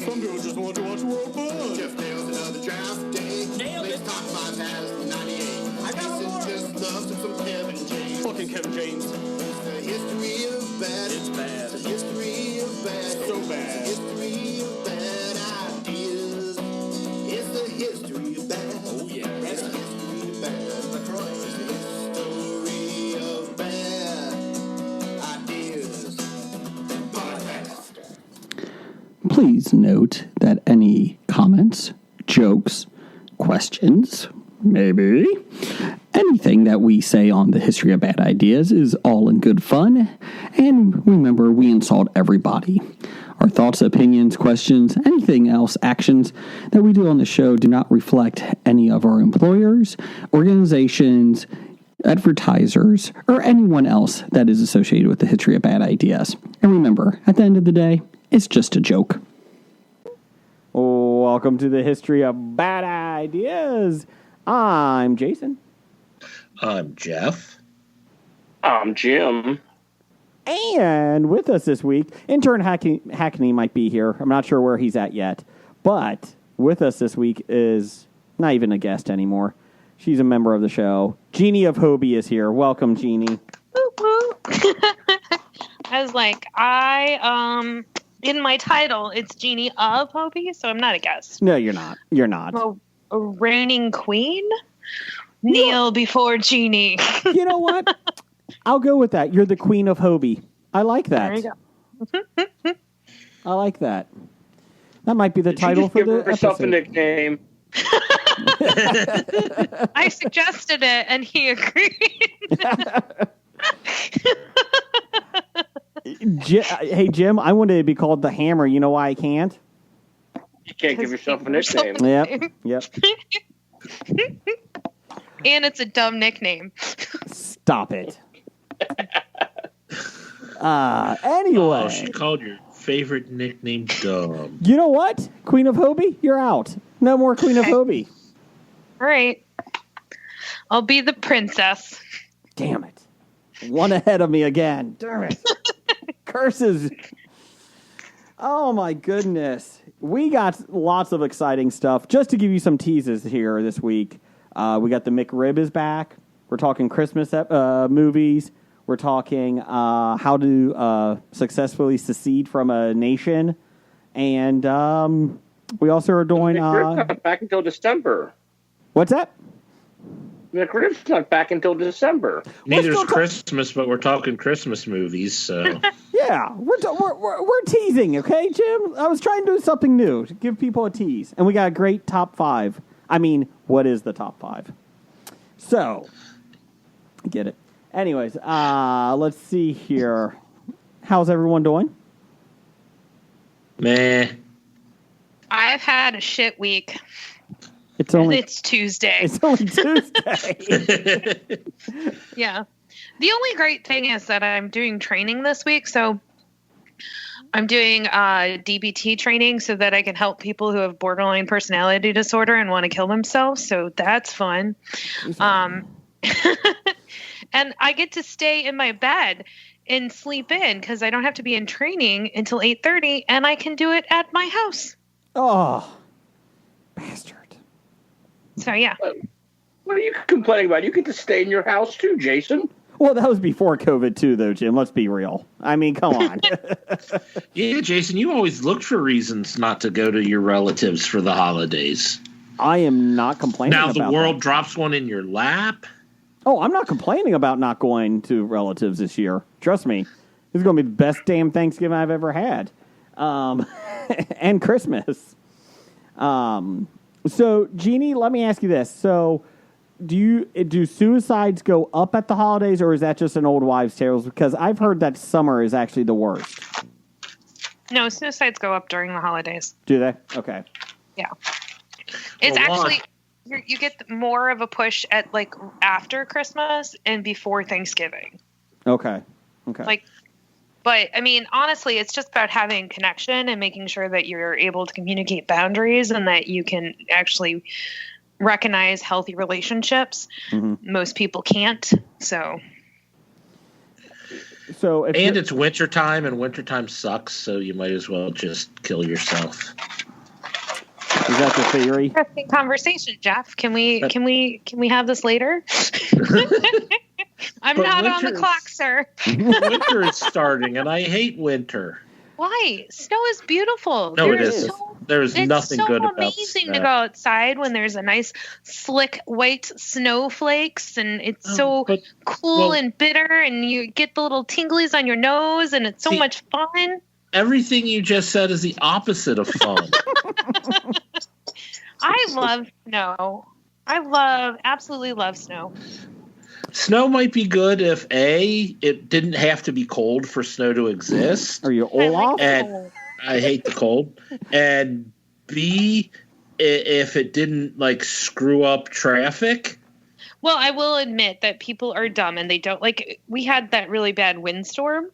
Some people just want to watch World Fun. Jeff Nails another draft day. Nailed Let's it. talk about that 98. I got one more. Just loves some Kevin James. Fucking Kevin James. It's the history of bad. It's bad. It's the history of bad. So bad. It's the history of bad ideas. It's the history of bad. Oh, yeah. It's the history of bad. That's right. It's the history of bad ideas. Podcast. Please note that any comments, jokes, questions, maybe anything that we say on the history of bad ideas is all in good fun. And remember, we insult everybody. Our thoughts, opinions, questions, anything else, actions that we do on the show do not reflect any of our employers, organizations, advertisers, or anyone else that is associated with the history of bad ideas. And remember, at the end of the day, it's just a joke. Welcome to the history of bad ideas. I'm Jason. I'm Jeff. I'm Jim. And with us this week, intern Hackney might be here. I'm not sure where he's at yet. But with us this week is not even a guest anymore. She's a member of the show. Jeannie of Hobie is here. Welcome, Jeannie. Woo woo. I was like, in my title, it's Jeannie of Hobie, so I'm not a guest. No, you're not. You're not. Well, a reigning queen? Kneel before Jeannie. You know what? I'll go with that. You're the queen of Hobie. I like that. There you go. I like that. That might be the title for the Give herself episode. a nickname. I suggested it, and he agreed. Hey, Jim, I wanted to be called the Hammer. You know why I can't? You can't give yourself a nickname. Yep. And it's a dumb nickname. Stop it. Anyway. Oh, she called your favorite nickname dumb. You know what? Queen of Hobie, you're out. No more Queen of Hobie. All right. I'll be the princess. Damn it. One ahead of me again. Damn it. Curses. Oh, my goodness. We got lots of exciting stuff. Just to give you some teases here this week, we got the McRib is back. We're talking Christmas movies. We're talking how to successfully secede from a nation. And we also are doing... McRib's not back until December. What's that? McRib's not back until December. Neither's Christmas, but we're talking Christmas movies, so... Yeah, we're teasing, okay, Jim? I was trying to do something new to give people a tease. And we got a great top 5. I mean, what is the top 5? So, get it. Anyways, let's see here. How's everyone doing? Meh. I've had a shit week. It's only Tuesday. It's only Tuesday. Yeah. The only great thing is that I'm doing training this week, so I'm doing DBT training so that I can help people who have borderline personality disorder and want to kill themselves. So that's fun. And I get to stay in my bed and sleep in because I don't have to be in training until 8:30, and I can do it at my house. Oh, bastard. So, yeah. What are you complaining about? You get to stay in your house too, Jason. Well, that was before COVID too, though, Jim. Let's be real. I mean, come on. Yeah, Jason, you always look for reasons not to go to your relatives for the holidays. I am not complaining Now about the world that. drops one in your lap. Oh, I'm not complaining about not going to relatives this year. Trust me. This is going to be the best damn Thanksgiving I've ever had. And Christmas. So, Jeannie, let me ask you this. So, do suicides go up at the holidays, or is that just an old wives' tale? Because I've heard that summer is actually the worst. No, suicides go up during the holidays. Do they? Okay. Yeah. It's Well, actually... You get more of a push at like after Christmas and before Thanksgiving. Okay. But I mean, honestly, it's just about having connection and making sure that you're able to communicate boundaries and that you can actually recognize healthy relationships. Mm-hmm. Most people can't. So So if and it's wintertime, and wintertime sucks, so you might as well just kill yourself. Is that the theory? Interesting conversation, Jeff. Can we have this later? I'm But not on the winter clock, is- sir. Winter is starting, and I hate winter. Why? Snow is beautiful. No, it There's isn't. so- There's it's nothing so good about amazing to snow. go outside when there's a nice slick white snowflakes and it's Oh, so but- cool well- and bitter and you get the little tinglies on your nose and it's so See- much fun. Everything you just said is the opposite of fun. I love snow. Absolutely love snow. Snow might be good if A, it didn't have to be cold for snow to exist. Are you I like Olaf? And- snow. I hate the cold. And B, if it didn't like screw up traffic. Well, I will admit that people are dumb and they don't like. We had that really bad windstorm,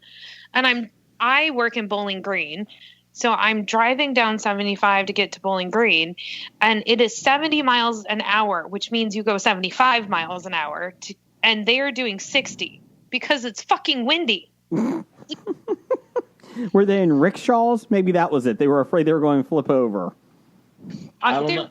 and I work in Bowling Green, so I'm driving down 75 to get to Bowling Green, and it is 70 miles an hour, which means you go 75 miles an hour, and they are doing 60 because it's fucking windy. Were they in rickshaws? Maybe that was it. They were afraid they were going to flip over. I don't know.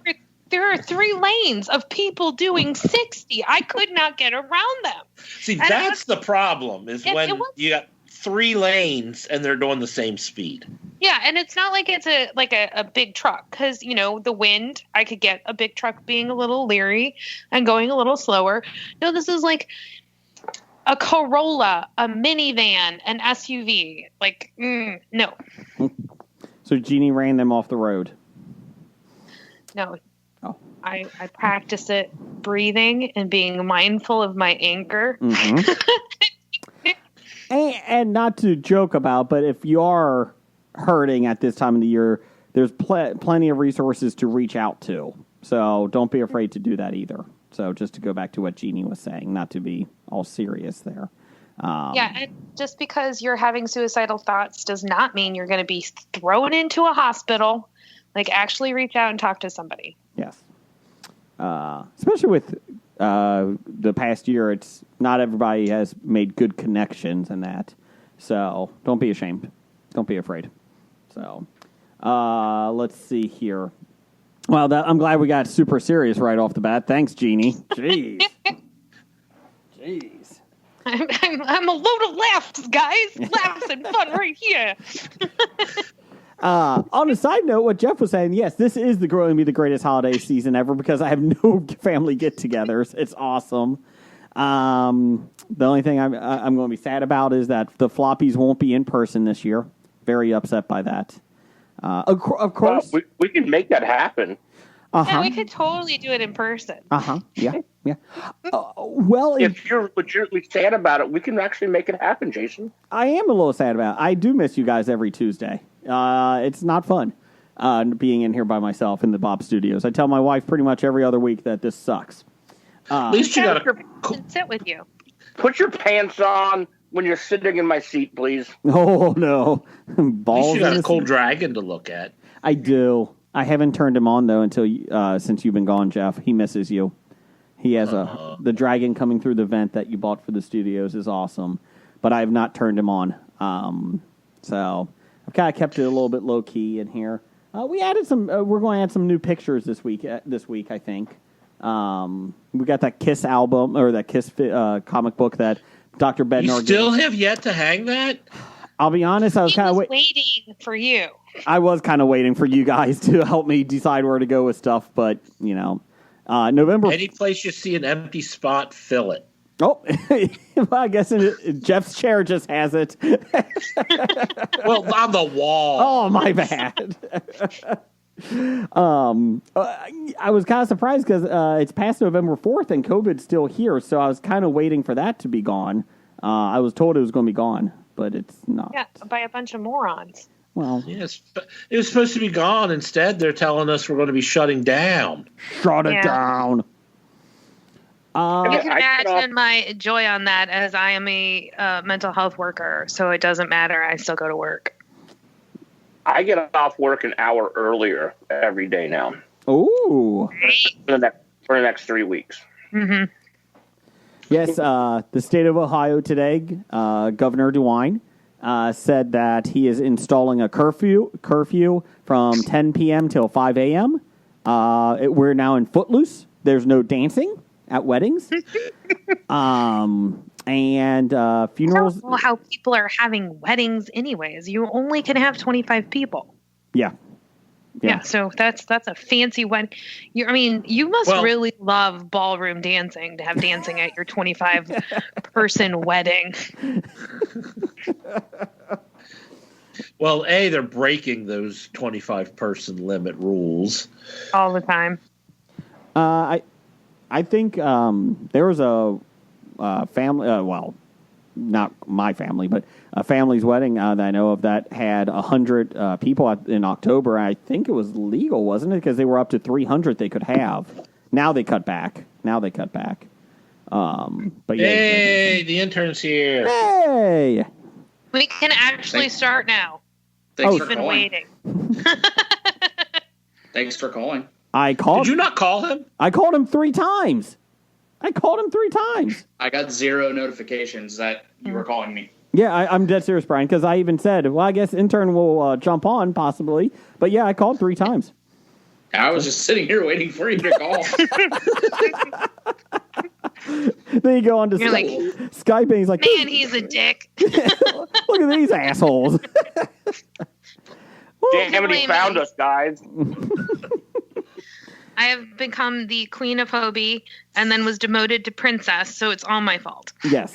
There are 3 lanes of people doing 60. I could not get around them. See, And that's the problem is it when was- you got 3 lanes and they're doing the same speed. Yeah, and it's not like it's a big truck because, the wind, I could get a big truck being a little leery and going a little slower. No, this is like a Corolla, a minivan, an SUV. Like, no. So Jeannie ran them off the road. No. Oh. I practice it breathing and being mindful of my anger. Mm-hmm. and not to joke about, but if you are hurting at this time of the year, there's plenty of resources to reach out to. So don't be afraid to do that either. So just to go back to what Jeannie was saying, not to be all serious there. Yeah, and just because you're having suicidal thoughts does not mean you're going to be thrown into a hospital. Like, actually reach out and talk to somebody. Yes. Especially with the past year, it's not everybody has made good connections and that. So don't be ashamed. Don't be afraid. So let's see here. Well, I'm glad we got super serious right off the bat. Thanks, Jeannie. Jeez. Jeez. I'm a load of laughs, guys. Laughs and fun right here. On a side note, what Jeff was saying, yes, this is going to be the greatest holiday season ever because I have no family get-togethers. It's awesome. The only thing I'm going to be sad about is that the floppies won't be in person this year. Very upset by that. Of course. Well, we can make that happen. Yeah, we could totally do it in person. Yeah. Well, If you're legitimately sad about it, we can actually make it happen, Jason. I am a little sad about it. I do miss you guys every Tuesday. It's not fun being in here by myself in the Bob Studios. I tell my wife pretty much every other week that this sucks. At least you got a And sit with you. Put your pants on when you're sitting in my seat, please. Oh, no. Balls in the cold seat. dragon to look at. I do. I haven't turned him on, though, until since you've been gone, Jeff. He misses you. He has the dragon coming through the vent that you bought for the studios is awesome, but I have not turned him on. So I've kind of kept it a little bit low key in here. We added some. We're going to add some new pictures this week. I think we got that Kiss album or that Kiss comic book that Dr. Bednar. You still gave us. have yet to hang that? I'll be honest. I was He kind of was waiting for you. I was kind of waiting for you guys to help me decide where to go with stuff, but November. Any place you see an empty spot, fill it. Oh, well, I guess Jeff's chair just has it. Well, on the wall. Oh, my bad. I was kind of surprised because it's past November 4th and COVID's still here, so I was kind of waiting for that to be gone. I was told it was going to be gone, but it's not. Yeah, by a bunch of morons. Well, Yes, but it was supposed to be gone. Instead, they're telling us we're going to be shutting down. shut it Yeah. down. You can I cut imagine my joy on that as I am a mental health worker, so it doesn't matter. I still go to work. I get off work an hour earlier every day now Ooh. for the next 3 weeks. Mm-hmm. Yes, the state of Ohio today, Governor DeWine said that he is installing a curfew from 10 p.m. till 5 a.m. We're now in Footloose. There's no dancing at weddings. And funerals. I don't know how people are having weddings anyways. You only can have 25 people. Yeah. Yeah, so that's a fancy wedding. You must really love ballroom dancing to have dancing at your 25 person wedding. Well, they're breaking those 25 person limit rules all the time. I think there was a family. Well, not my family, but a family's wedding that I know of that had 100 people in October. I think it was legal, wasn't it? Because they were up to 300 they could have. Now they cut back. But yeah. Hey, the intern's here. Hey. We can actually start now. Thanks We've for been calling. waiting. Thanks for calling. Did you not call him? I called him 3 times. I got 0 notifications that you were calling me. Yeah, I'm dead serious, Brian, because I even said, well, I guess intern will jump on, possibly. But yeah, I called 3 times. I was just sitting here waiting for you to call. Then you go on to Skype, and he's like, man, he's a dick. Look at these assholes. Damn it, he found us, guys. I have become the queen of Hobie and then was demoted to princess, so it's all my fault. Yes.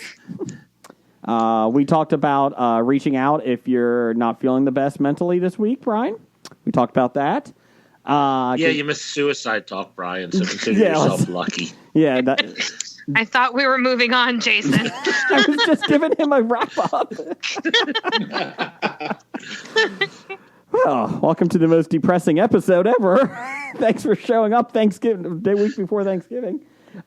We talked about reaching out if you're not feeling the best mentally this week, Brian. We talked about that. You missed suicide talk, Brian, so consider yourself lucky. Yeah. I thought we were moving on, Jason. I was just giving him a wrap-up. Well, welcome to the most depressing episode ever. Thanks for showing up Thanksgiving, the week before Thanksgiving.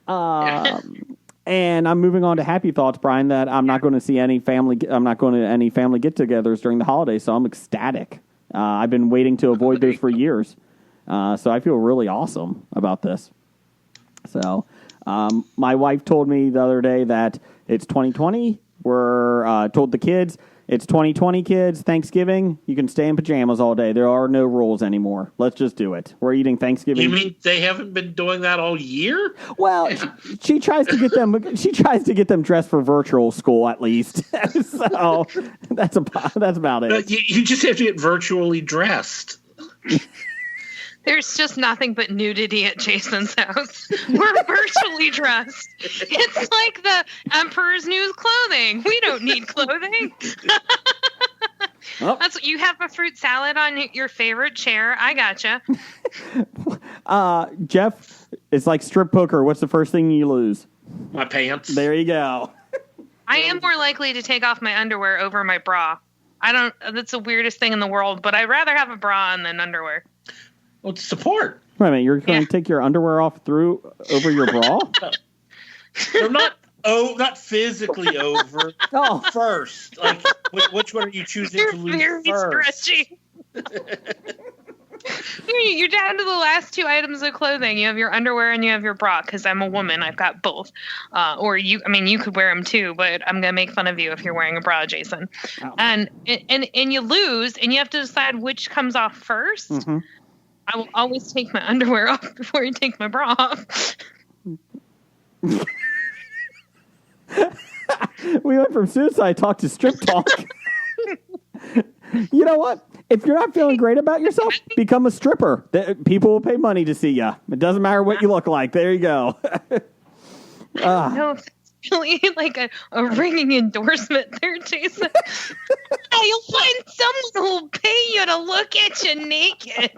And I'm moving on to happy thoughts, Brian, that I'm not going to see any family get-togethers during the holidays, so I'm ecstatic. I've been waiting to avoid those for years. So I feel really awesome about this. So my wife told me the other day that it's 2020. We're told the kids, it's 2020, kids, Thanksgiving. You can stay in pajamas all day. There are no rules anymore. Let's just do it. We're eating Thanksgiving. You mean they haven't been doing that all year? Well, she tries to get them. She tries to get them dressed for virtual school at least. So that's about it. But you just have to get virtually dressed. There's just nothing but nudity at Jason's house. We're virtually dressed. It's like the Emperor's New Clothing. We don't need clothing. Oh. That's what you have, a fruit salad on your favorite chair. I gotcha. Jeff, it's like strip poker. What's the first thing you lose? My pants. There you go. I am more likely to take off my underwear over my bra. That's the weirdest thing in the world, but I'd rather have a bra on than underwear. Well, it's support. Wait a minute, you're going to take your underwear off over your bra? They're not physically over. Oh, first. Like, which one are you choosing You're to lose very first? stretchy. You're down to the last 2 items of clothing. You have your underwear and you have your bra. Because I'm a woman, I've got both. Or you could wear them too, but I'm gonna make fun of you if you're wearing a bra, Jason. Oh. And you lose, and you have to decide which comes off first. Mm-hmm. I will always take my underwear off before you take my bra off. We went from suicide talk to strip talk. You know what? If you're not feeling great about yourself, become a stripper. People will pay money to see you. It doesn't matter what you look like. There you go. No, it's really like a ringing endorsement there, Jason. You'll find someone who'll pay you to look at you naked.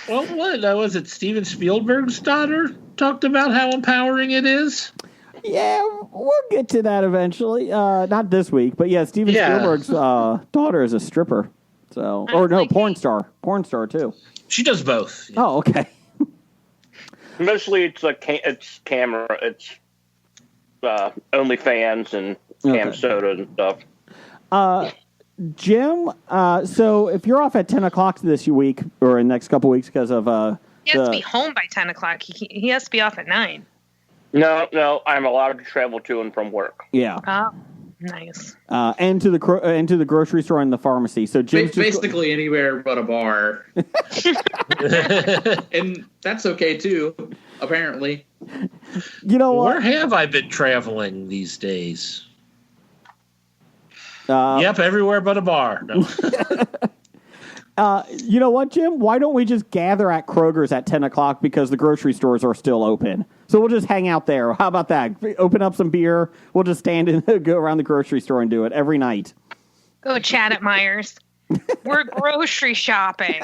Well, what was it? Steven Spielberg's daughter talked about how empowering it is. Yeah, we'll get to that eventually. Not this week, but yeah, Steven Spielberg's daughter is a stripper. So, or no, porn star too. She does both. Yeah. Oh, okay. Mostly it's camera. It's OnlyFans and Cam Soda and stuff. Jim, so if you're off at 10 o'clock this week or in the next couple weeks because of he has to be home by 10 o'clock. He has to be off at 9. No, I'm allowed to travel to and from work. Yeah. Oh. Nice. And to the grocery store and the pharmacy. So Jim's Basically anywhere but a bar. And that's okay too, apparently. You know what? Where have I been traveling these days? Uh, Yep, everywhere but a bar. No. You know what, Jim? Why don't we just gather at Kroger's at 10 o'clock because the grocery stores are still open? So we'll just hang out there. How about that? Open up some beer. We'll just stand and go around the grocery store and do it every night. Go chat at Myers. We're grocery shopping.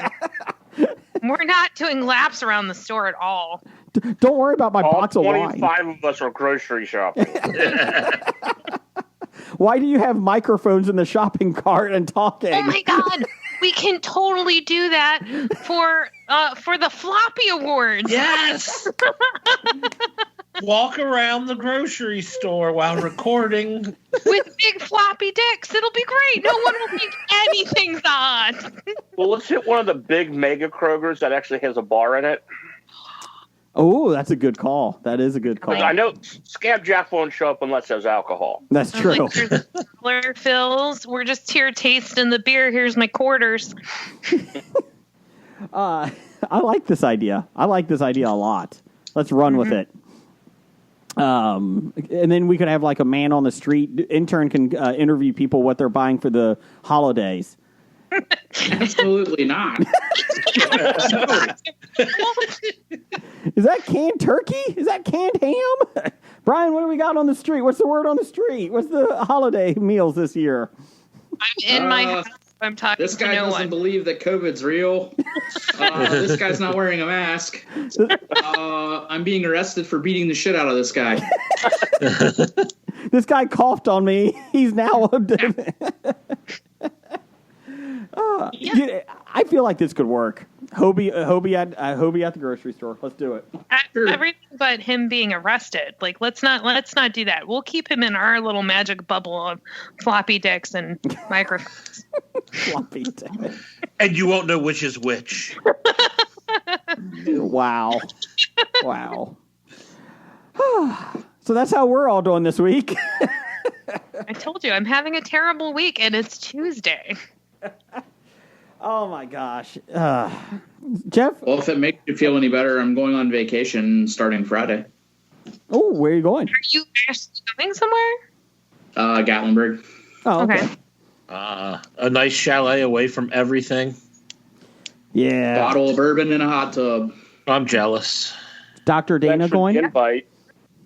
We're not doing laps around the store at all. Don't worry about my All box of wine. 25 of us are grocery shopping. Why do you have microphones in the shopping cart and talking? Oh my God. We can totally do that for the Floppy Awards. Yes. Walk around the grocery store while recording. With big floppy dicks. It'll be great. No one will think anything's on. Well, let's hit one of the big mega Krogers that actually has a bar in it. Oh, that's a good call. That is a good call. 'Cause I know Scab Jack won't show up unless there's alcohol. That's true. Like, there's dollar fills. We're just here tasting the beer. Here's my quarters. I like this idea. I like this idea a lot. Let's run with it. And then we could have like a man on the street. Intern can interview people what they're buying for the holidays. Absolutely not. Is that canned turkey? Is that canned ham? Brian, what do we got on the street? What's the word on the street? What's the holiday meals this year? I'm in my house. I'm talking This to guy no doesn't one. believe that COVID's real. This guy's not wearing a mask. I'm being arrested for beating the shit out of this guy. This guy coughed on me. He's now. I feel like this could work. Hobie at the grocery store. Let's do it. Everything but him being arrested. Like, let's not do that. We'll keep him in our little magic bubble of floppy dicks and microphones. Floppy dick. And you won't know which is which. Wow. Wow. So that's how we're all doing this week. I told you, I'm having a terrible week, and it's Tuesday. Oh my gosh. Jeff? Well, if it makes you feel any better, I'm going on vacation starting Friday. Oh, where are you going? Are you actually going somewhere? Gatlinburg. Oh, Okay. A nice chalet away from everything. Yeah. Bottle of bourbon in a hot tub. I'm jealous. Dr. Dana Thanks for the going? invite.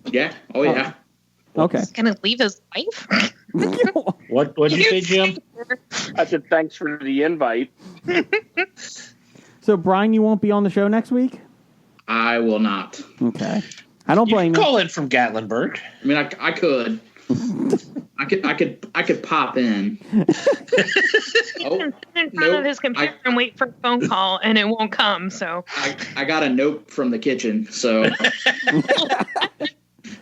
Yeah. Oh, yeah. Okay. He's gonna leave his wife? What did you say, Jim? I said thanks for the invite. So, Brian, you won't be on the show next week? I will not. Okay. I don't You blame can you. call in from Gatlinburg. I mean, I could. I could pop in. Oh, In front nope. of his computer and wait for a phone call, and it won't come. So I got a note from the kitchen, so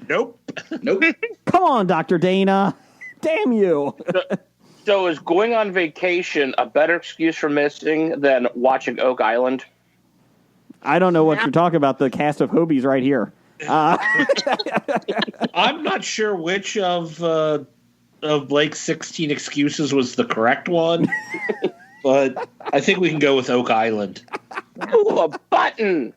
Nope. nope. Come on, Dr. Dana. Damn you. So is going on vacation a better excuse for missing than watching Oak Island? I don't know what you're talking about. The cast of Hobies right here. I'm not sure which of Blake's 16 excuses was the correct one, but I think we can go with Oak Island. Ooh, a button!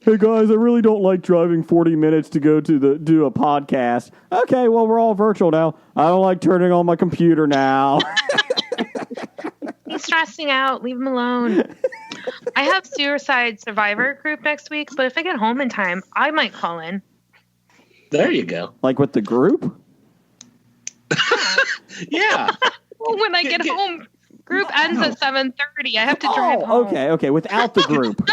Hey guys, I really don't like driving 40 minutes to go to do a podcast. Okay, well we're all virtual now. I don't like turning on my computer now. he's stressing out. Leave him alone. I have Suicide Survivor group next week, but if I get home in time, I might call in. There you go. Like with the group? Yeah. Well, when I get home, group ends at 7:30. I have to drive home. Okay. Without the group.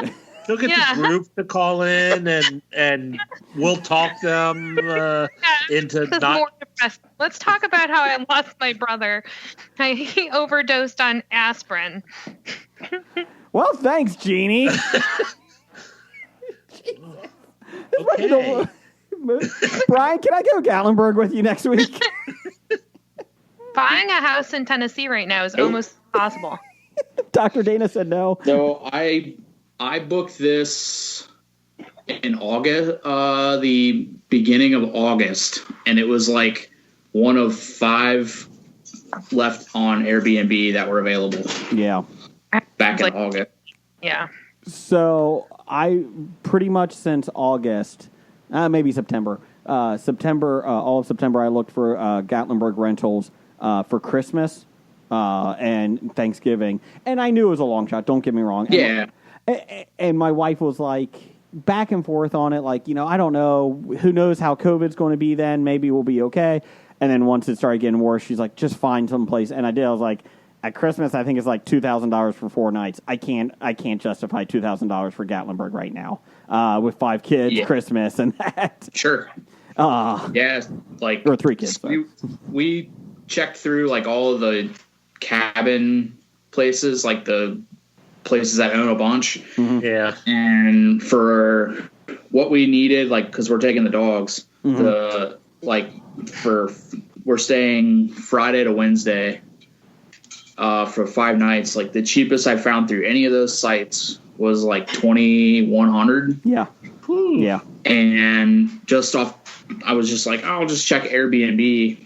They'll get Yeah. the group to call in, and we'll talk them into This is not. more depressing. Let's talk about how I lost my brother. He overdosed on aspirin. Well, thanks, Jeannie. Okay. Brian, can I go Gatlinburg with you next week? Buying a house in Tennessee right now is almost impossible. Dr. Dana said no. So I booked this in August, the beginning of August, and it was like one of 5 left on Airbnb that were available Yeah. back in Like- August. Yeah. So I pretty much since August, maybe September, all of September, I looked for Gatlinburg rentals for Christmas and Thanksgiving, and I knew it was a long shot. Don't get me wrong. Yeah. And my wife was like back and forth on it, like, I don't know, who knows how COVID's going to be then. Maybe we'll be okay. And then once it started getting worse, she's like, just find some place. And I did. I was like, at Christmas, I think it's like $2,000 for 4 nights. I can't justify $2,000 for Gatlinburg right now with 5 kids, Yeah. Christmas, and that. Sure. Yeah, like Or 3 kids. Sorry. we checked through like all of the cabin places, like the places that own a bunch, Yeah. and for what we needed, like because we're taking the dogs, we're staying Friday to Wednesday for 5 nights. Like the cheapest I found through any of those sites was like $2,100. Yeah. Yeah. And I was just like, I'll just check Airbnb,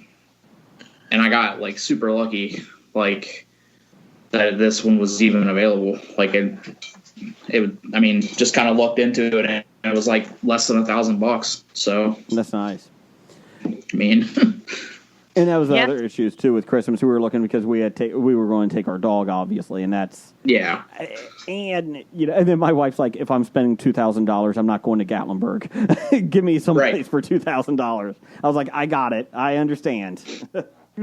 and I got like super lucky, like that this one was even available. Like just kind of looked into it, and it was like less than $1,000. So That's nice. I mean, And that was the Yeah. other issues too with Christmas. We were looking because we were going to take our dog, obviously, and that's yeah, and and then my wife's like, if I'm spending $2,000, I'm not going to Gatlinburg. Give me some Right. place for $2,000. I was like, I got it. I understand.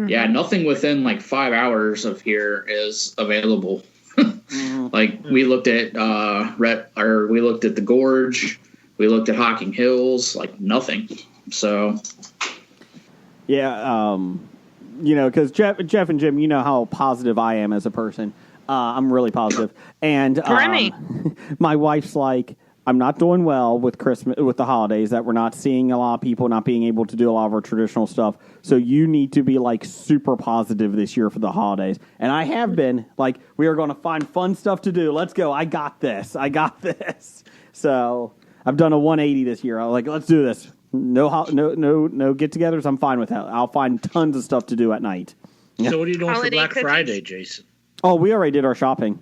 yeah. Nothing within like 5 hours of here is available. Like we looked at we looked at the Gorge, we looked at Hocking Hills, like nothing. So Yeah, because Jeff and Jim, you know how positive I am as a person. I'm really positive, and Right. my wife's like, I'm not doing well with Christmas, with the holidays. That we're not seeing a lot of people, not being able to do a lot of our traditional stuff. So you need to be like super positive this year for the holidays. And I have been like, we are going to find fun stuff to do. Let's go. I got this. So I've done a 180 this year. I was like, let's do this. No get-togethers. I'm fine with that. I'll find tons of stuff to do at night. So what are you doing Holiday for Black cookies. Friday, Jason? Oh, we already did our shopping.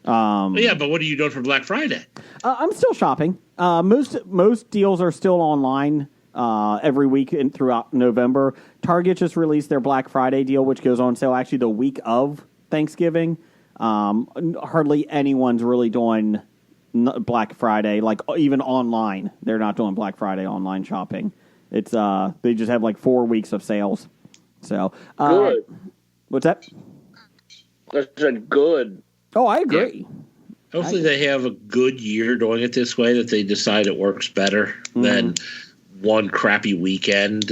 Yeah, but what are you doing for Black Friday? I'm still shopping. Most deals are still online every week throughout November. Target just released their Black Friday deal, which goes on sale actually the week of Thanksgiving. Hardly anyone's really doing Black Friday, like even online. They're not doing Black Friday online shopping. It's they just have like 4 weeks of sales. So Good. What's that? That's a good. Oh, I agree. Hopefully they have a good year doing it this way, that they decide it works better than one crappy weekend.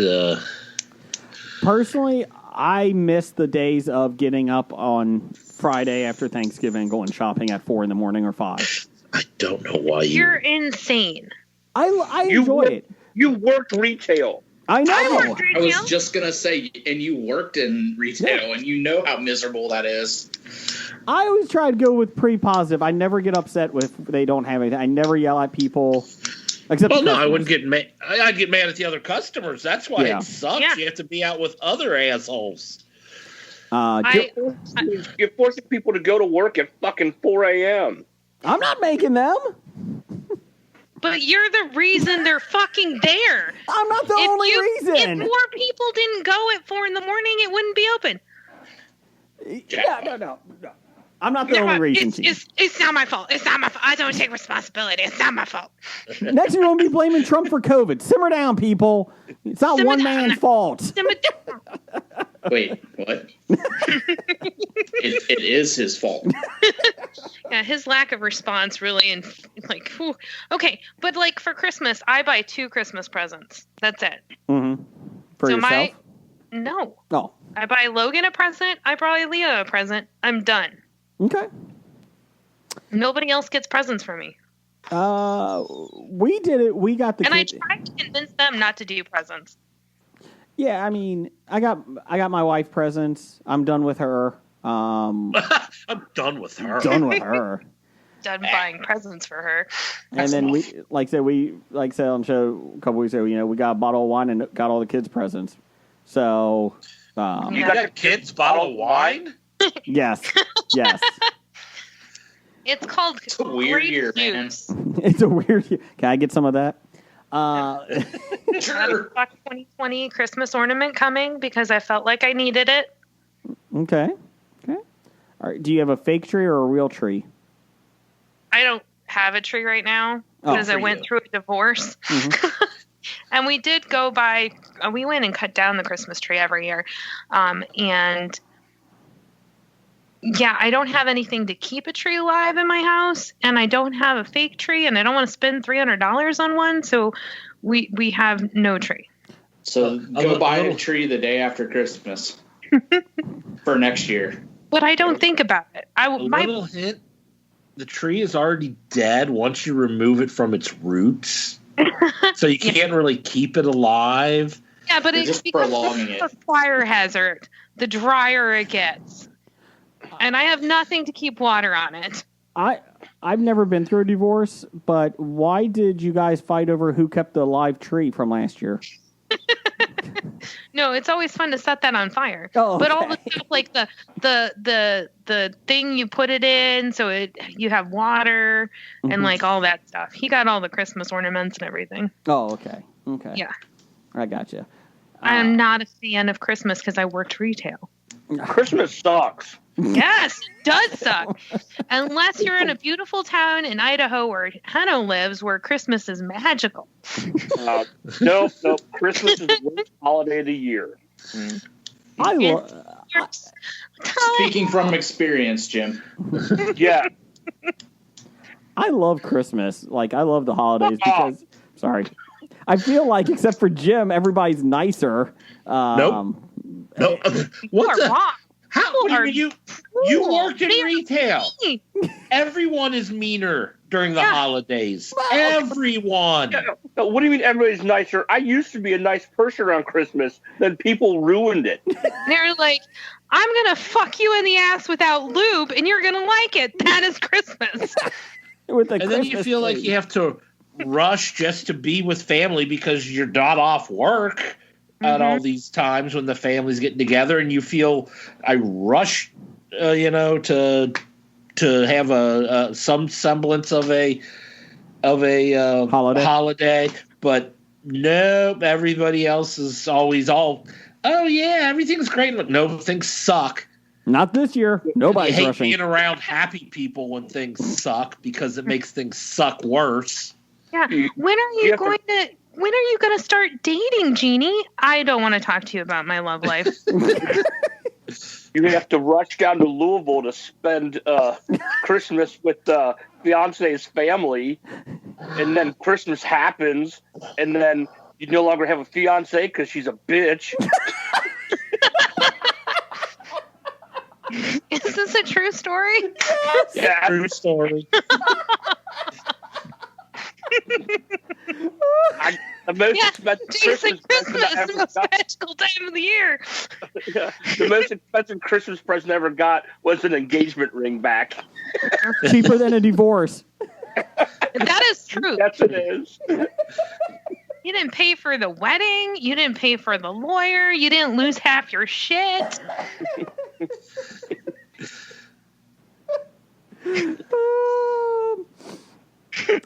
Personally, I miss the days of getting up on Friday after Thanksgiving, going shopping at 4 a.m. or 5. I don't know why You're insane. I You enjoy work- it. You worked retail. I know. I worked I retail. was just gonna say, and you worked in retail, and you know how miserable that is. I always try to go with pretty positive. I never get upset if they don't have anything. I never yell at people. Except Well, no, I customers. wouldn't get mad. I'd get mad at the other customers. That's why Yeah. it sucks. Yeah. You have to be out with other assholes. You're forcing people to go to work at fucking 4 a.m. I'm not making them. But you're the reason they're fucking there. I'm not the only If reason. more people didn't go at 4 a.m, it wouldn't be open. Yeah, no. I'm not the only reason. Chief. It's not my fault. It's not my fault. I don't take responsibility. It's not my fault. Next, you're going to be blaming Trump for COVID. Simmer down, people. It's not Simmer one down. man's fault. Wait, what? it is his fault. Yeah, his lack of response really, and like, whew. Okay, but like for Christmas, I buy 2 Christmas presents. That's it. Mm-hmm. For So yourself? No, Oh, I buy Logan a present. I buy Leah a present. I'm done. okay. Nobody else gets presents for me. We did it. We got the And I kid. tried to convince them not to do presents. Yeah, I mean, I got my wife presents. I'm done with her. I'm done with her. Done with her. Done buying presents for her. And then we said on the show a couple weeks ago, we got a bottle of wine and got all the kids presents. So, You got the kids' bottle of wine? yes, yes. It's called It's a weird grape year, man. juice. It's a weird. Can I get some of that? Sure. Got a 2020 Christmas ornament coming because I felt like I needed it. Okay. Okay. All right. Do you have a fake tree or a real tree? I don't have a tree right now Oh, because I for went you. through a divorce. And we did go by, we went and cut down the Christmas tree every year. And yeah, I don't have anything to keep a tree alive in my house. And I don't have a fake tree and I don't want to spend $300 on one. So we have no tree. So go buy a tree the day after Christmas for next year. But I don't think about it. A little hint. The tree is already dead once you remove it from its roots. So you can't really keep it alive. Yeah, but You're it's just because prolonging it's a it. fire hazard. The drier it gets. And I have nothing to keep water on it. I've never been through a divorce, but why did you guys fight over who kept the live tree from last year? No, it's always fun to set that on fire. Oh, But all the okay. stuff like the thing you put it in, so you have water and like all that stuff. He got all the Christmas ornaments and everything. Oh, okay. Okay. Yeah. I gotcha. I'm not a fan of Christmas because I worked retail. Christmas sucks. Yes, it does suck. Unless you're in a beautiful town in Idaho where Hanno lives, where Christmas is magical. Nope. Christmas is the worst holiday of the year. Speaking from experience, Jim. Yeah. I love Christmas. Like, I love the holidays because, sorry, I feel like, except for Jim, everybody's nicer. Nope. No. You What are the? wrong. How? What do you mean you worked in They are retail? mean. Everyone is meaner during the Yeah. holidays. Everyone. No, what do you mean everybody's nicer? I used to be a nice person around Christmas. Then people ruined it. They're like, I'm going to fuck you in the ass without lube, and you're going to like it. That is Christmas. With the And then you Christmas feel like tree. you have to rush just to be with family because you're not off work at all these times when the family's getting together, and you feel I rush, to have a some semblance of a holiday, but nope, everybody else is always all, oh yeah, everything's great. Look, no, things suck. Not this year. I Nobody's hate rushing. being around happy people when things suck because it makes things suck worse. Yeah. When are you going to start dating, Jeannie? I don't want to talk to you about my love life. You have to rush down to Louisville to spend Christmas with fiance's family, and then Christmas happens, and then you no longer have a fiance because she's a bitch. Is this a true story? Yeah, True story. the most Yeah, expensive Jason, Christmas present I Christmas is the ever most got. magical time of the year. The most expensive Christmas present I ever got was an engagement ring back. Cheaper than a divorce. That is true. Yes, it is. You didn't pay for the wedding. You didn't pay for the lawyer. You didn't lose half your shit.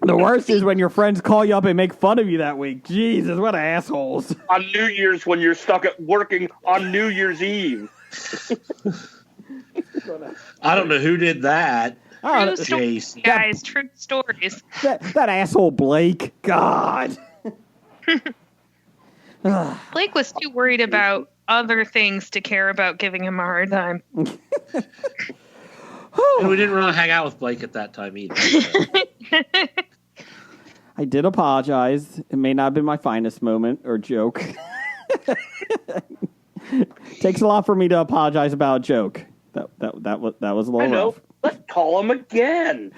The worst is when your friends call you up and make fun of you that week. Jesus, what assholes. On New Year's when you're stuck at working on New Year's Eve. I don't know who did that. Oh, True stories, Jason. guys. True stories. that asshole Blake. God. Blake was too worried about other things to care about giving him a hard time. And we didn't really hang out with Blake at that time either. I did apologize. It may not have been my finest moment or joke. Takes a lot for me to apologize about a joke. That was a I little know. rough. Let's call him again.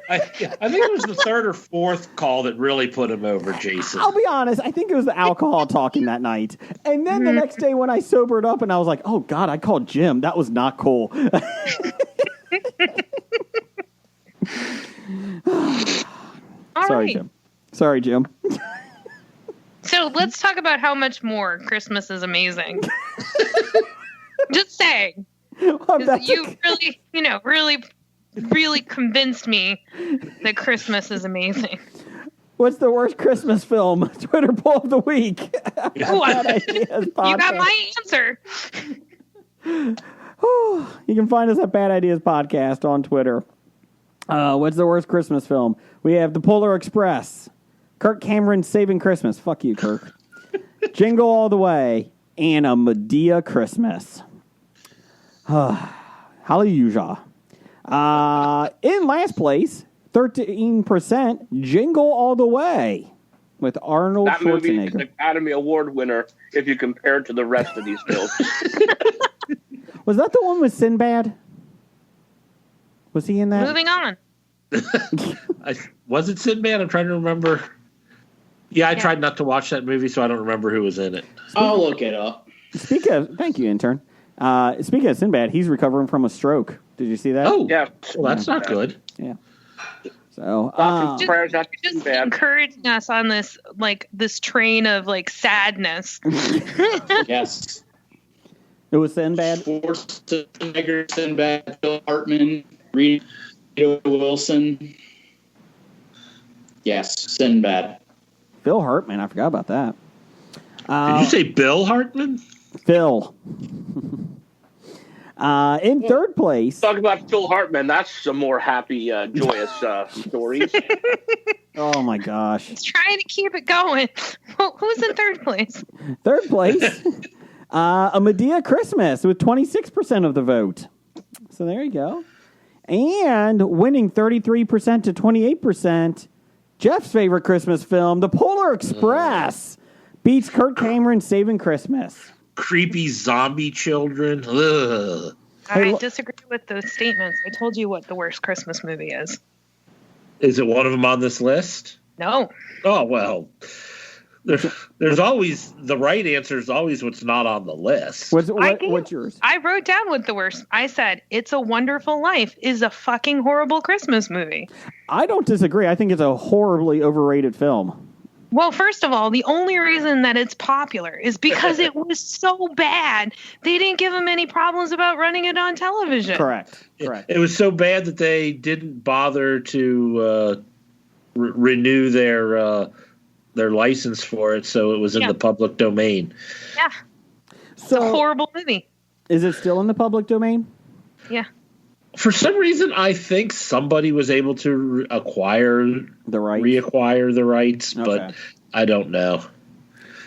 I think it was the third or fourth call that really put him over, Jason. I'll be honest, I think it was the alcohol talking that night. And then the next day when I sobered up and I was like, oh God, I called Jim. That was not cool. All Sorry, right. Jim. Sorry, Jim. So let's talk about how much more Christmas is amazing. Just saying. Well, 'Cause that's you really convinced me that Christmas is amazing. What's the worst Christmas film? Twitter poll of the week. Ooh, Bad Ideas you got Podcast. my answer. You can find us at Bad Ideas Podcast on Twitter. What's the worst Christmas film? We have The Polar Express, Kirk Cameron's Saving Christmas. Fuck you, Kirk. Jingle All the Way, and A Medea Christmas. Hallelujah. In last place, 13%, Jingle All the Way with Arnold That movie is an Schwarzenegger. Academy Award winner if you compare it to the rest of these films. Was that the one with Sinbad? Was he in that? Moving on. Was it Sinbad? I'm trying to remember. Yeah, I tried not to watch that movie, so I don't remember who was in it. I'll look it up. Thank you, intern. Speaking of Sinbad, he's recovering from a stroke. Did you see that? Oh, Yeah. well, that's not good. Yeah. So, Thoughts and prayers not Just too bad. encouraging us on this train of sadness. Yes. it was Sinbad. Schwarzenegger, Sinbad, Phil Hartman, Rita Wilson. Yes, Sinbad. Phil Hartman. I forgot about that. Did you say Bill Hartman? Phil. In third place. Talk about Phil Hartman. That's some more happy, joyous stories. Oh my gosh. It's trying to keep it going. Who's in third place? Third place. A Medea Christmas with 26% of the vote. So there you go. And winning 33% to 28%, Jeff's favorite Christmas film, The Polar Express, beats Kirk Cameron's Saving Christmas. Creepy zombie children. Ugh. Hey, I disagree with those statements. I told you what the worst Christmas movie is. Is it one of them on this list? No. Oh, well. There's always the right answer is always what's not on the list. What's yours? I wrote down what the worst. I said, It's a Wonderful Life is a fucking horrible Christmas movie. I don't disagree. I think it's a horribly overrated film. Well, first of all, the only reason that it's popular is because it was so bad. They didn't give them any problems about running it on television. Correct. It was so bad that they didn't bother to renew their license for it, so it was in the public domain. Yeah. It's a horrible movie. Is it still in the public domain? Yeah. For some reason, I think somebody was able to reacquire the rights, but I don't know.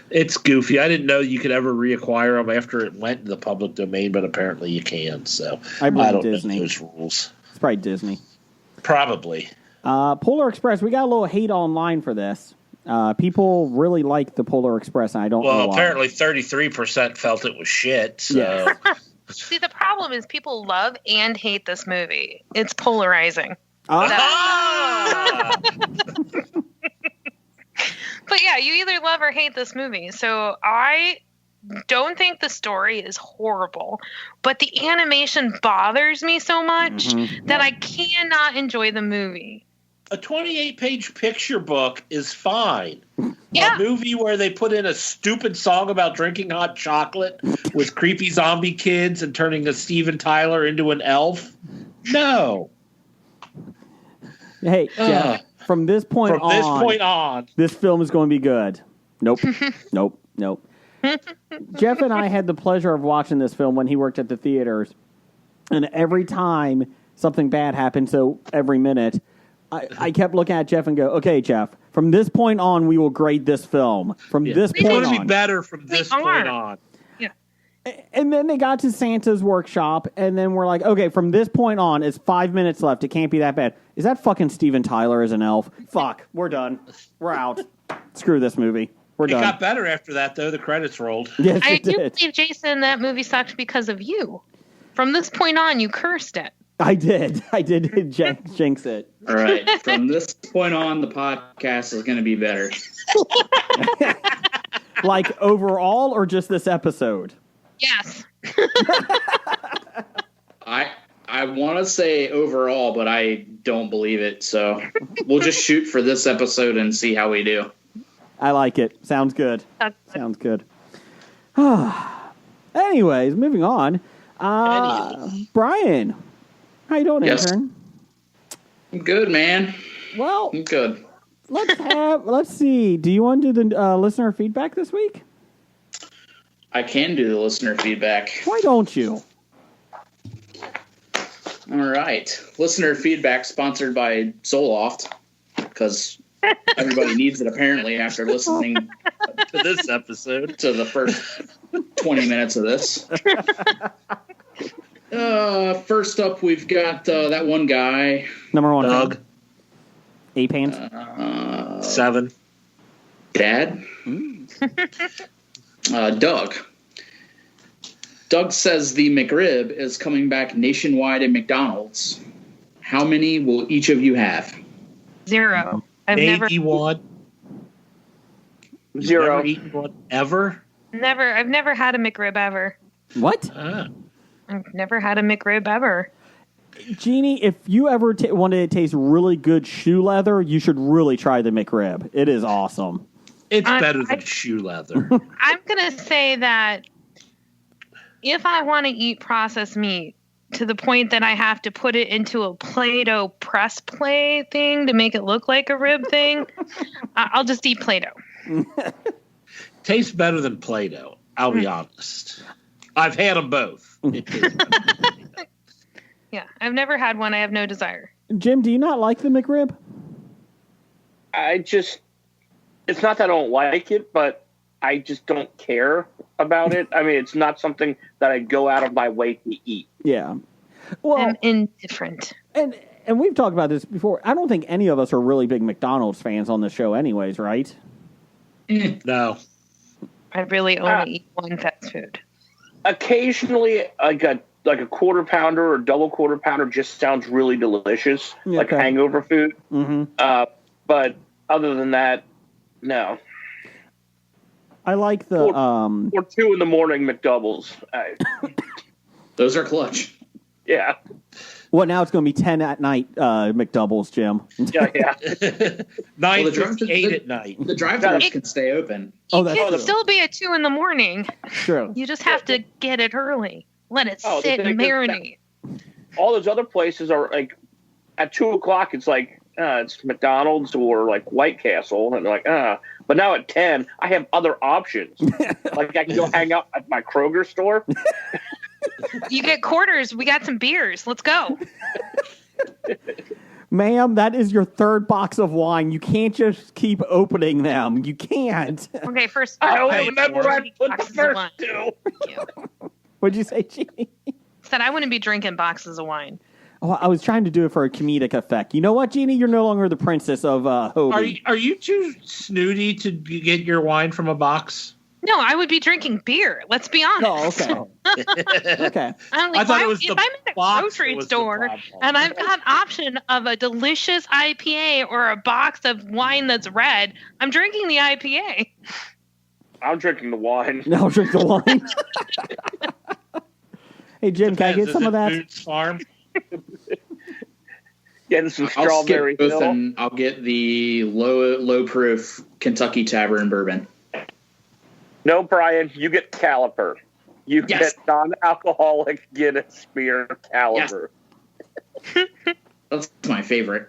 It's goofy. I didn't know you could ever reacquire them after it went in the public domain, but apparently you can. So I don't Disney. know those rules. It's probably Disney. Probably. Polar Express. We got a little hate online for this. People really like the Polar Express, and I don't know Well, why. apparently 33% felt it was shit. So. Yeah. See, the problem is people love and hate this movie. It's polarizing. Ah! But yeah, you either love or hate this movie. So I don't think the story is horrible, but the animation bothers me so much that I cannot enjoy the movie. A 28-page picture book is fine. Yeah. A movie where they put in a stupid song about drinking hot chocolate with creepy zombie kids and turning a Steven Tyler into an elf? No. Hey, Jeff, from this point on, this film is going to be good. Nope. Nope. Jeff and I had the pleasure of watching this film when he worked at the theaters, and every time something bad happened, so every minute, I kept looking at Jeff and go, okay, Jeff, from this point on, we will grade this film. From this it's point going to on. be better from this point on. Yeah. And then they got to Santa's workshop, and then we're like, okay, from this point on, it's 5 minutes left. It can't be that bad. Is that fucking Steven Tyler as an elf? Fuck, we're done. We're out. Screw this movie. We're It done. got better after that, though. The credits rolled. Yes, I it do did. believe, Jason, that movie sucked because of you. From this point on, you cursed it. I did jinx it. All right. From this point on, the podcast is going to be better. Like overall or just this episode? Yes. I want to say overall, but I don't believe it. So we'll just shoot for this episode and see how we do. I like it. Sounds good. That's Sounds good. Anyways, moving on. Brian, how you doing, Yes. intern? I'm good, man. Well, I'm good. let's see. Do you want to do the listener feedback this week? I can do the listener feedback. Why don't you? All right. Listener feedback sponsored by Zoloft, because everybody needs it apparently after listening To this episode. to the first 20 minutes of this. First up, we've got that one guy. Number one, Doug. A pants. 7. Dad? Doug. Doug says the McRib is coming back nationwide at McDonald's. How many will each of you have? 0. I've never 81. Zero. Never eaten one ever? I've never had a McRib ever. What? I've never had a McRib ever. Jeannie, if you ever wanted to taste really good shoe leather, you should really try the McRib. It is awesome. It's better than shoe leather. I'm going to say that if I want to eat processed meat to the point that I have to put it into a Play-Doh press play thing to make it look like a rib thing, I'll just eat Play-Doh. Tastes better than Play-Doh. I'll be honest. I've had them both. It tastes better. Yeah, I've never had one. I have no desire. Jim, do you not like the McRib? It's not that I don't like it, but I just don't care about it. I mean, it's not something that I go out of my way to eat. Yeah. Well, I'm indifferent. and we've talked about this before. I don't think any of us are really big McDonald's fans on the show anyways, right? No. I really only eat one fast food. Occasionally, like a quarter pounder or double quarter pounder just sounds really delicious, Yeah, like okay. hangover food. Mm-hmm. But other than that, no. I like the Or 2 in the morning McDoubles. Those are clutch. Yeah, well, now it's going to be 10 at night McDoubles, Jim. yeah. 9:58 at night. The drive-thrus can stay open. Oh, It that's can true. still be at 2 in the morning. True. You just have to get it early. Let it Oh, sit and they- marinate. All those other places are like at 2:00. It's like it's McDonald's or like White Castle, and they're like But now at 10, I have other options. Like I can go hang out at my Kroger store. You get quarters. We got some beers. Let's go. Ma'am, that is your third box of wine. You can't just keep opening them. You can't. Okay, first. I don't okay, remember I put the boxes of first wine. 2. What'd you say, Jeannie? Said I wouldn't be drinking boxes of wine. Oh, I was trying to do it for a comedic effect. You know what, Jeannie? You're no longer the princess of Hobie. Are you too snooty to get your wine from a box? No, I would be drinking beer. Let's be honest. Oh, okay. Okay. I'm like, I thought why, it was if the I'm in a box grocery that was the store problem. and I've got option of a delicious IPA or a box of wine that's red, I'm drinking the IPA. I'm drinking the wine. Now drink the wine. Hey, Jim, can I get Is some it of that? Boots Farm? Getting some I'll strawberry skip both hill. and I'll get the low proof Kentucky Tavern bourbon. No, Brian, you get Caliper. You Yes. get non-alcoholic Guinness beer Caliper. That's my favorite.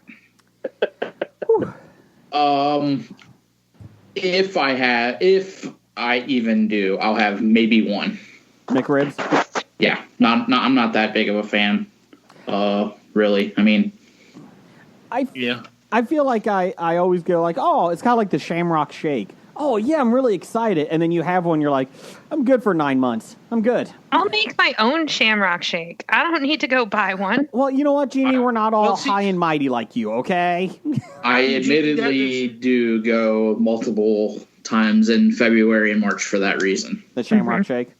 If I even do, I'll have maybe one. McRibs? Yeah, I'm not that big of a fan. Really. I mean, Yeah. I feel like I always go like, oh, it's kind of like the Shamrock Shake. Oh, yeah, I'm really excited. And then you have one, you're like, I'm good for 9 months. I'm good. I'll make my own Shamrock Shake. I don't need to go buy one. Well, you know what, Jeannie? We're not all well, see- high and mighty like you, okay? I admittedly do go multiple times in February and March for that reason. The Shamrock Shake.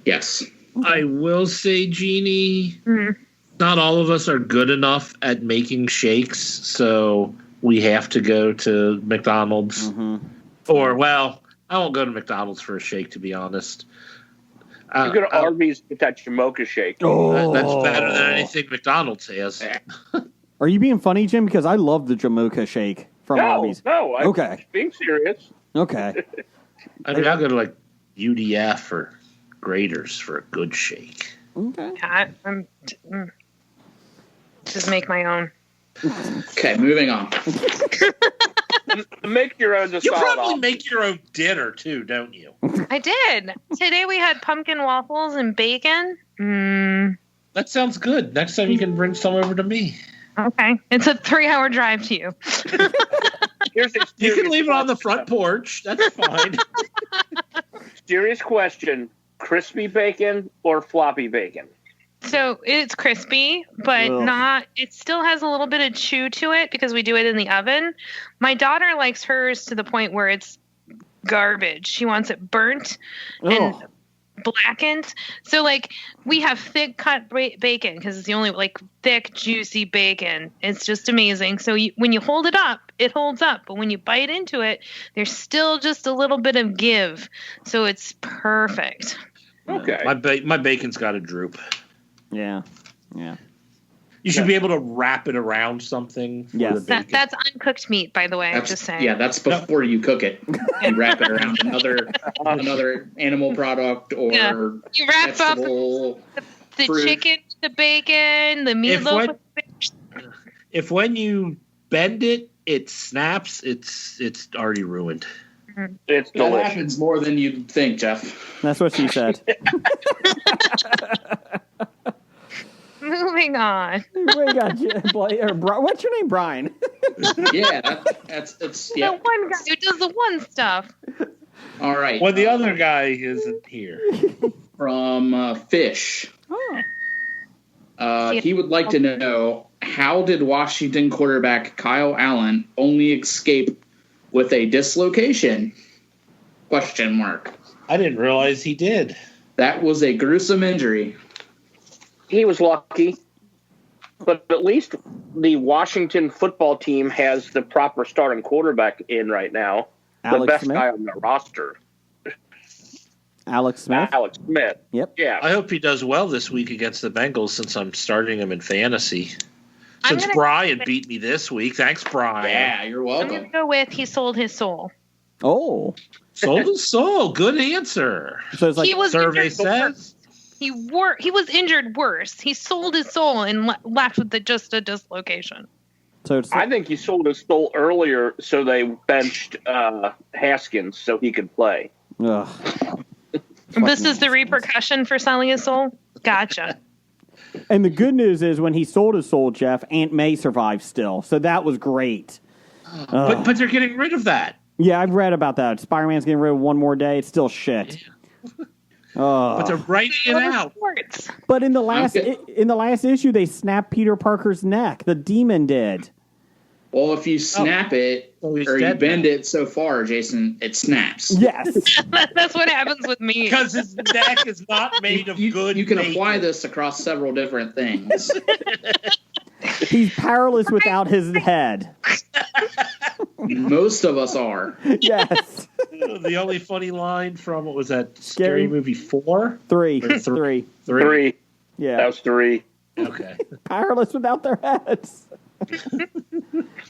Yes. I will say, Jeannie, not all of us are good enough at making shakes, so we have to go to McDonald's. Or, well, I won't go to McDonald's for a shake, to be honest. You go to Arby's and get that Jamocha shake. That's better than anything McDonald's has. Are you being funny, Jim? Because I love the Jamocha Shake from No, Arby's. I'm Okay. being serious. Okay. I mean, I'll go to like UDF or Graders for a good shake. Okay. Just make my own. Okay, moving on. Make your own. You probably make your own dinner too, don't you? I did. Today we had pumpkin waffles and bacon. That sounds good. Next time you can bring some over to me. Okay. It's a 3-hour drive to you. You can leave it on the front porch. That's fine. Serious question: crispy bacon or floppy bacon? So it's crispy, but not. It still has a little bit of chew to it because we do it in the oven. My daughter likes hers to the point where it's garbage. She wants it burnt and blackened. So like we have thick cut bacon because it's the only like thick juicy bacon. It's just amazing. So when you hold it up, it holds up, but when you bite into it, there's still just a little bit of give. So it's perfect. Okay. My bacon's got a droop. Yeah. You should be able to wrap it around something. Yes. That's uncooked meat, by the way. I'm just saying. Yeah, that's before you cook it. You wrap it around another animal product or You wrap vegetable, up the fruit. chicken, the bacon, the meatloaf. If when you bend it, it snaps, it's already ruined. It's That delicious. happens more than you'd think, Jeff. That's what she said. Moving on. We got what's your name, Brian? Yeah, that's yeah. The one guy who does the one stuff. All right. When the other guy isn't here. From Fish. He would like to know, how did Washington quarterback Kyle Allen only escape with a dislocation? Question mark. I didn't realize he did. That was a gruesome injury. He was lucky, but at least the Washington football team has the proper starting quarterback in right now. Alex the best Smith? guy on the roster. Alex Smith? Alex Smith. Yep. Yeah. I hope he does well this week against the Bengals since I'm starting him in fantasy. I'm Since gonna- Brian beat me this week. Thanks, Brian. Yeah, you're I'm going to welcome. go with he sold his soul. Oh. Sold his soul. Good answer. So it's like He was Survey injured says. He was injured worse. He sold his soul and left with just a dislocation. so it's I think he sold his soul earlier, so they benched Haskins so he could play. ugh. This is the repercussion for selling his soul? Gotcha. And the good news is when he sold his soul, Jeff, Aunt May survived still. So that was great. But they're getting rid of that. Yeah, I've read about that. Spider-Man's getting rid of one more day. It's still shit. But they're writing it out. Sports. But in the last Okay. in the last issue, they snapped Peter Parker's neck. The Demon did. Well, if you snap it Oh, he's or you dead bend now. it so far, Jason, it snaps. Yes. That's what happens with me. Because his neck is not made of good You can bacon. apply this across several different things. He's powerless without his head. Most of us are. Yes. The only funny line from, what was that, Scary. Scary Movie 4? Three. Or Three. Three. Yeah. That was three. Okay. Powerless without their heads.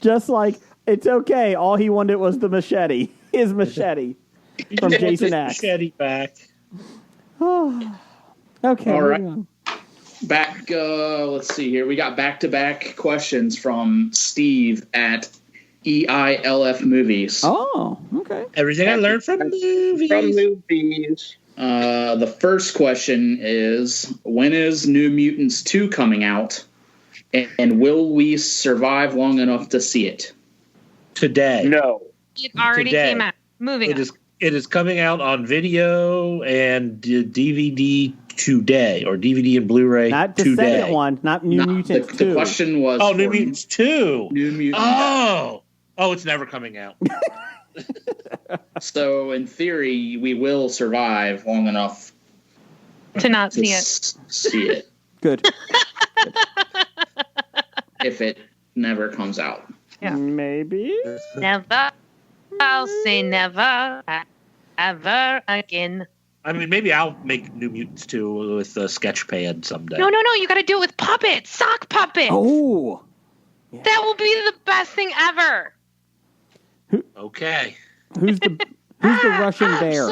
Just like, it's okay. All he wanted was the machete. His machete. From He Jason his X. machete back. Okay. All right. moving on. Back, let's see here. We got back-to-back questions from Steve at EILF Movies. Oh, okay. Everything I learned from movies. From movies. The first question is, when is New Mutants 2 coming out? And will we survive long enough to see it? Today. No. It already Today. came out. Moving on. It is coming out on video and DVD today, or DVD and Blu-ray Not the today. second one. Not New Mutants 2. The question was... Oh, New for Mutants 2. New Mutants. Oh, it's never coming out. So, in theory, we will survive long enough To not to see it. see it Good. if it never comes out. Yeah. Maybe. Never. I'll say never. Ever again. I mean, maybe I'll make New Mutants 2 with a Sketchpad someday. No. You got to do it with puppets. Sock puppets. Oh. That will be the best thing ever. Okay. Who's the Who's the Russian bear?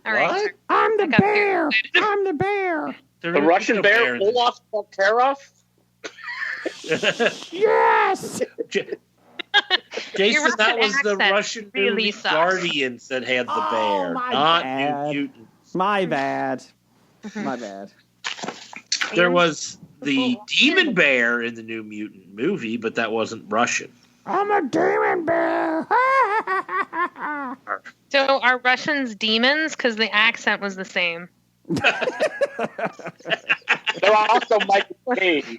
All right. What? I'm the I got bear. I'm the bear. The Russian bear, Olaf Karkaroff. Yes. Jason, Your that Russian was the accent Russian really movie sucks. Guardians that had the bear, my not bad. New Mutants. My bad. My bad. There was the demon bear in the New Mutant movie, but that wasn't Russian. I'm a demon bear. So are Russians demons? Because the accent was the same. They're also Michael Caine.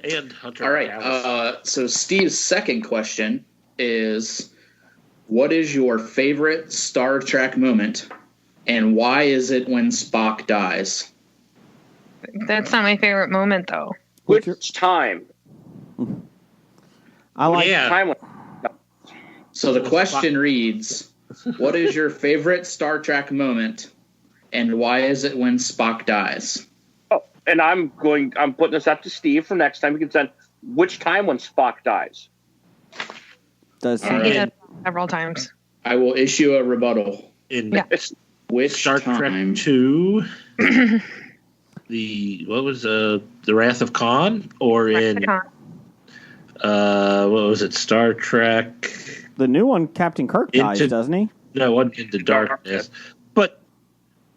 And Hunter. All right. Harrison. So Steve's second question is, what is your favorite Star Trek moment, and why is it when Spock dies? That's not my favorite moment, though. Which time? I like. Yeah. Time. So the question reads, what is your favorite Star Trek moment, and why is it when Spock dies? Oh, and I'm putting this up to Steve for next time. We can send which time when Spock dies. Does All He right. does several times. I will issue a rebuttal. In Yeah. Which Star time? Trek 2, the Wrath of Khan, or in Lexicon. what was it, Star Trek? the new one? Captain Kirk dies, Into- doesn't he? No, it wasn't Into Darkness.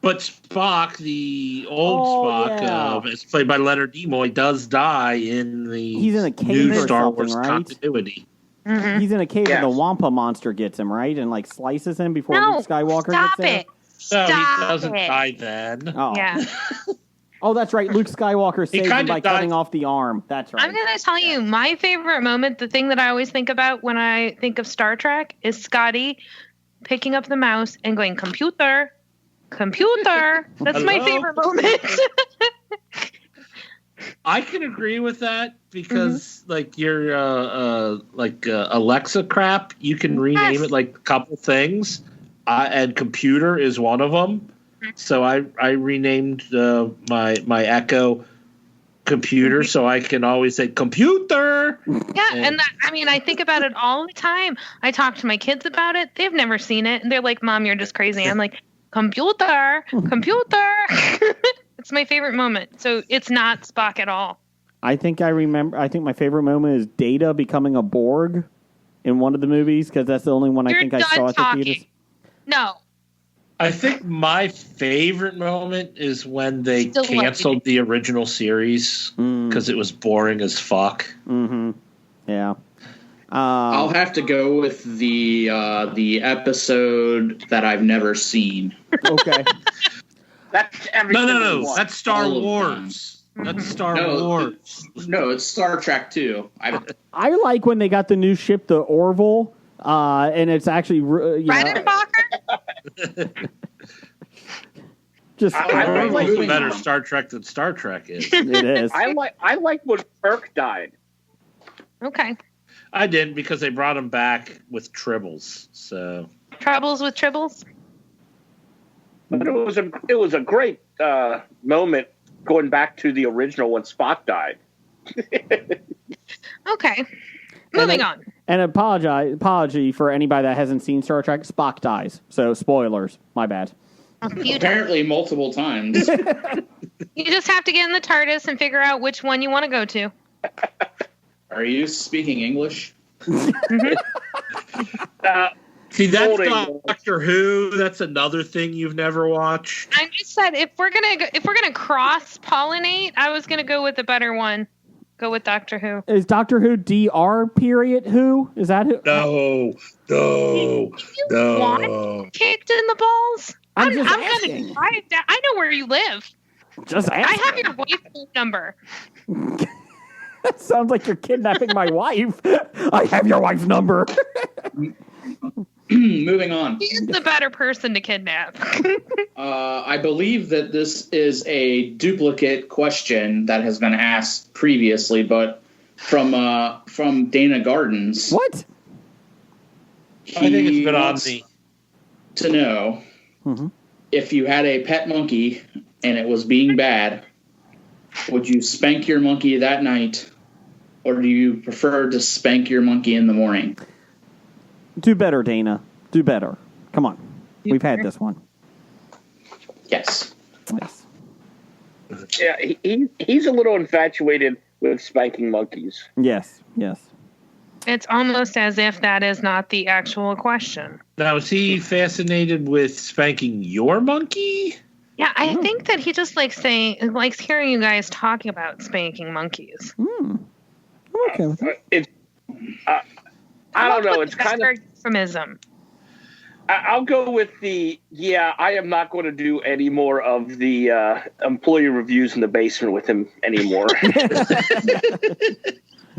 But Spock, the old Oh, Spock, yeah. it's played by Leonard Nimoy, does die in the He's in a cave new or Star something, Wars right? continuity. Mhm. He's in a cave Yes. and the Wampa monster gets him, right? And like slices him before No, Luke Skywalker stop gets there. it. No, Stop he doesn't it. die then. Oh. Yeah. Oh, that's right. Luke Skywalker saves him kinda by dies- cutting off the arm. That's right. I'm going to tell you my favorite moment, the thing that I always think about when I think of Star Trek, is Scotty picking up the mouse and going, computer, computer. That's my Hello? favorite moment. I can agree with that because, like, your Alexa crap, you can rename Yes. it like a couple things, and computer is one of them. So I renamed my Echo computer so I can always say computer. Yeah, and that, I mean, I think about it all the time. I talk to my kids about it. They've never seen it, and they're like, "Mom, you're just crazy." I'm like, "Computer, computer." It's my favorite moment. So it's not Spock at all. I think my favorite moment is Data becoming a Borg in one of the movies because that's the only one You're I think I done saw at the talking. theaters. No, I think my favorite moment is when they Still canceled the original series because it was boring as fuck. Mm-hmm. Yeah. I'll have to go with the episode that I've never seen. Okay. That's every No, single one. that's Star All of Wars. That's Star No, Wars. No, it's Star Trek 2. I like when they got the new ship, the Orville, and it's actually Redenbacher. just I like It's a when- better Star Trek than Star Trek is. it is. I like when Kirk died. Okay. I didn't because they brought him back with tribbles. So Troubles with tribbles. But it was a great moment going back to the original when Spock died. Okay. Moving on. And apology for anybody that hasn't seen Star Trek. Spock dies, so spoilers. My bad. Apparently multiple times. You just have to get in the TARDIS and figure out which one you want to go to. Are you speaking English? see, that's Holding. not Doctor Who. That's another thing you've never watched. I just said if we're gonna cross pollinate, I was gonna go with the better one. Go with Doctor Who. Is Doctor Who DR period who? Is that who? No. Want kicked in the balls? I'm just gonna asking. drive down. I know where you live. Just I ask. have your wife's phone number. That sounds like you're kidnapping my wife. I have your wife's number. Moving on. He's the better person to kidnap. I believe that this is a duplicate question that has been asked previously, but from Dana Gardens. What? I think it's been on wants the. to know if you had a pet monkey and it was being bad, Would you spank your monkey that night, or do you prefer to spank your monkey in the morning? Do better, Dana. Do better. Come on. We've had this one. Yes. Yes. Yeah, he's a little infatuated with spanking monkeys. Yes. Yes. It's almost as if that is not the actual question. Now, is he fascinated with spanking your monkey? Yeah, I think that he just likes hearing you guys talking about spanking monkeys. I'm okay with that. I don't know. It's kind of euphemism. I'll go with I am not going to do any more of the employee reviews in the basement with him anymore.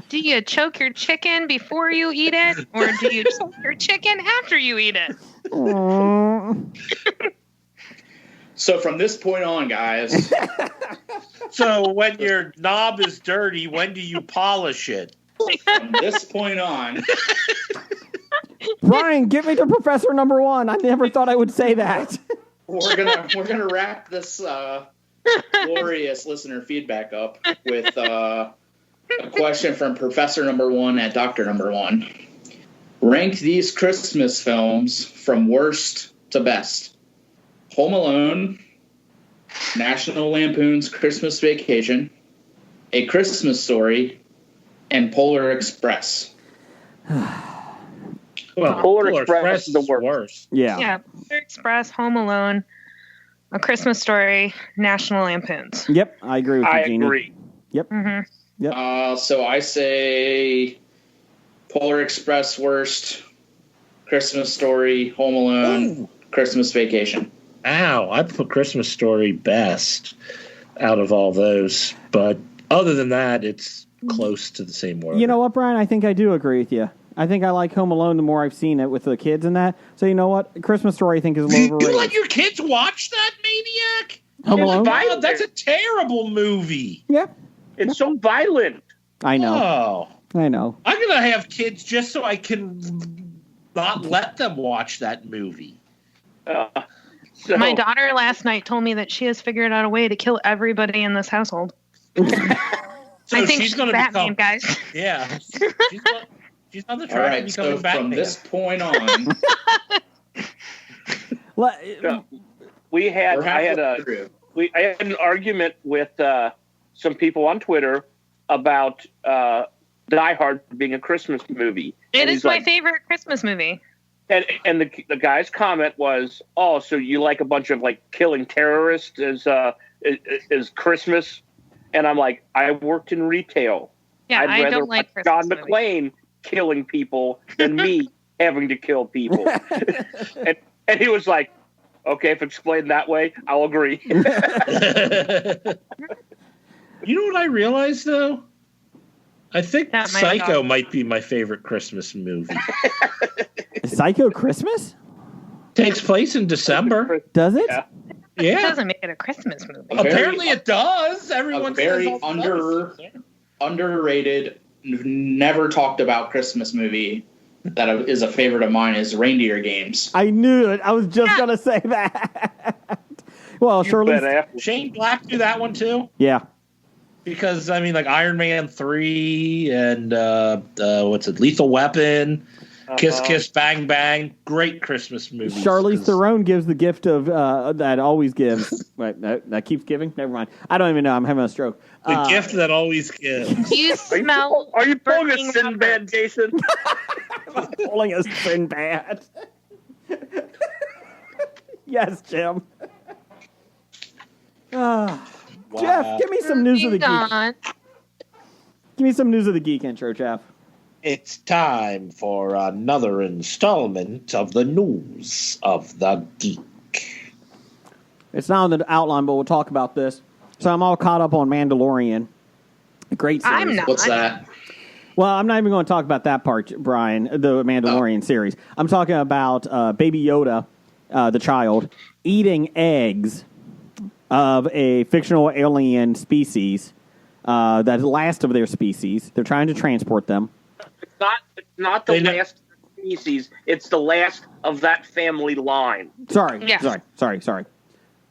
Do you choke your chicken before you eat it, or do you choke your chicken after you eat it? So from this point on, guys. So when your knob is dirty, when do you polish it? From this point on, Brian, get me to Professor Number 1. I never thought I would say that. we're gonna wrap this glorious listener feedback up with a question from Professor Number 1 at Doctor Number 1. Rank these Christmas films from worst to best. Home Alone, National Lampoon's Christmas Vacation, A Christmas Story, and Polar Express. Well, Polar Express is the worst. Yeah. Yeah, Polar Express, Home Alone, A Christmas Story, National Lampoons. Yep, I agree with you, I Jeannie. agree. Yep. So I say Polar Express worst, Christmas Story, Home Alone, Christmas Vacation. Ow, I put Christmas Story best out of all those. But other than that, it's close to the same order. You know what, Brian? I think I do agree with you. I think I like Home Alone the more I've seen it with the kids and that. So you know what? Christmas Story I think is a little overrated. You let your kids watch that, Maniac? Home Alone? Oh, that's a terrible movie. Yeah, It's so violent. I know. Oh. I know. I'm going to have kids just so I can not let them watch that movie. So, My daughter last night told me that she has figured out a way to kill everybody in this household. So I think she's gonna Batman, guys. Yeah. She's on the All track right, to so becoming Batman. from this point on, we had we're I had halfway through. I had an argument with some people on Twitter about Die Hard being a Christmas movie. It And is he's my like- favorite Christmas movie. And the guy's comment was, "Oh, so you like a bunch of like killing terrorists as Christmas?" And I'm like, "I worked in retail. Yeah, I'd I rather don't like watch Christmas John movies. McClane killing people than me having to kill people." and he was like, "Okay, if explained that way, I'll agree." You know what I realized, though? I think That might Psycho not. might be my favorite Christmas movie. Psycho Christmas? Takes place in December. Does it? Yeah. It Yeah. doesn't make it a Christmas movie. A very- Apparently it does. A Everyone very says all the time. underrated, never talked about Christmas movie that is a favorite of mine is Reindeer Games. I knew it. I was just going to say that. Well, You Shirley. bet after. Shane Black do that one too? Yeah. Because, I mean, like Iron Man 3 and Lethal Weapon, Kiss Kiss Bang Bang, great Christmas movies. Charlize 'Cause- Theron gives the gift of that always gives. Wait, that keeps giving? Never mind. I don't even know. I'm having a stroke. The gift that always gives. You smell. Are you pulling a burning Sinbad, rubber. Jason? Pulling a Sinbad. Yes, Jim. Jeff, give me some news of the geek. On. Give me some news of the geek intro, Jeff. It's time for another installment of the news of the geek. It's not on the outline, but we'll talk about this. So I'm all caught up on Mandalorian. A great series. I'm not. What's that? Well, I'm not even going to talk about that part, Brian, the Mandalorian series. I'm talking about Baby Yoda, the child, eating eggs of a fictional alien species, that's the last of their species. They're trying to transport them. It's not the They know- last species. It's the last of that family line. Sorry. Yes. Sorry.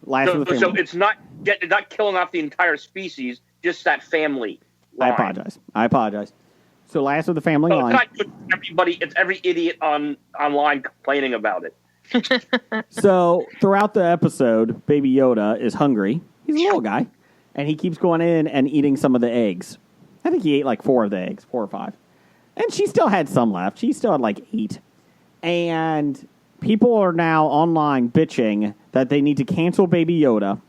Last of the So family. it's not killing off the entire species, just that family. I line. apologize. So last of the family So line. it's every idiot online complaining about it. So throughout the episode, Baby Yoda is hungry. He's a little guy. And he keeps going in and eating some of the eggs. I think he ate like 4 of the eggs, 4 or 5. And she still had some left. She still had like 8. And people are now online bitching that they need to cancel Baby Yoda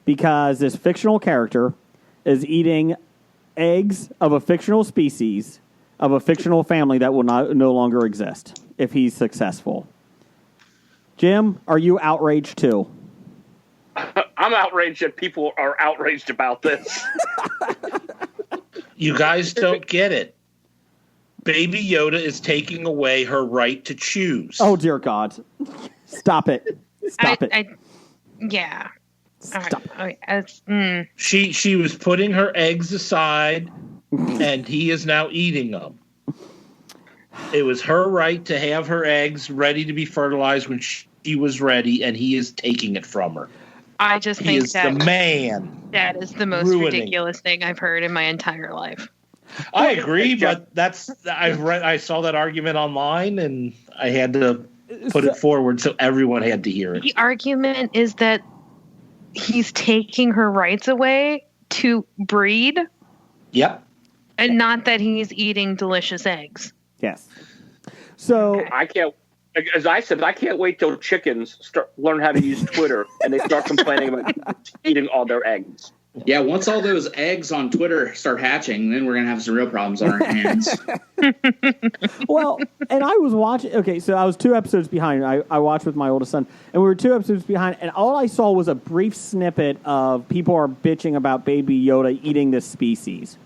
because this fictional character is eating eggs of a fictional species of a fictional family that will no longer exist if he's successful. Jim, are you outraged too? I'm outraged that people are outraged about this. You guys don't get it. Baby Yoda is taking away her right to choose. Oh, dear God. Stop it. Stop it. Yeah. Stop. She was putting her eggs aside, and he is now eating them. It was her right to have her eggs ready to be fertilized when she was ready, and he is taking it from her. I just He think is the man. that is the most ruining. ridiculous thing I've heard in my entire life. I agree, but I saw that argument online, and I had to put it forward so everyone had to hear it. The argument is that he's taking her rights away to breed, Yep. and not that he's eating delicious eggs. Yes. So As I said, I can't wait till chickens learn how to use Twitter and they start complaining about eating all their eggs. Yeah, once all those eggs on Twitter start hatching, then we're going to have some real problems on our hands. well, and I was watching. Okay, so I was 2 episodes behind. I watched with my oldest son, and we were 2 episodes behind. And all I saw was a brief snippet of people are bitching about Baby Yoda eating this species.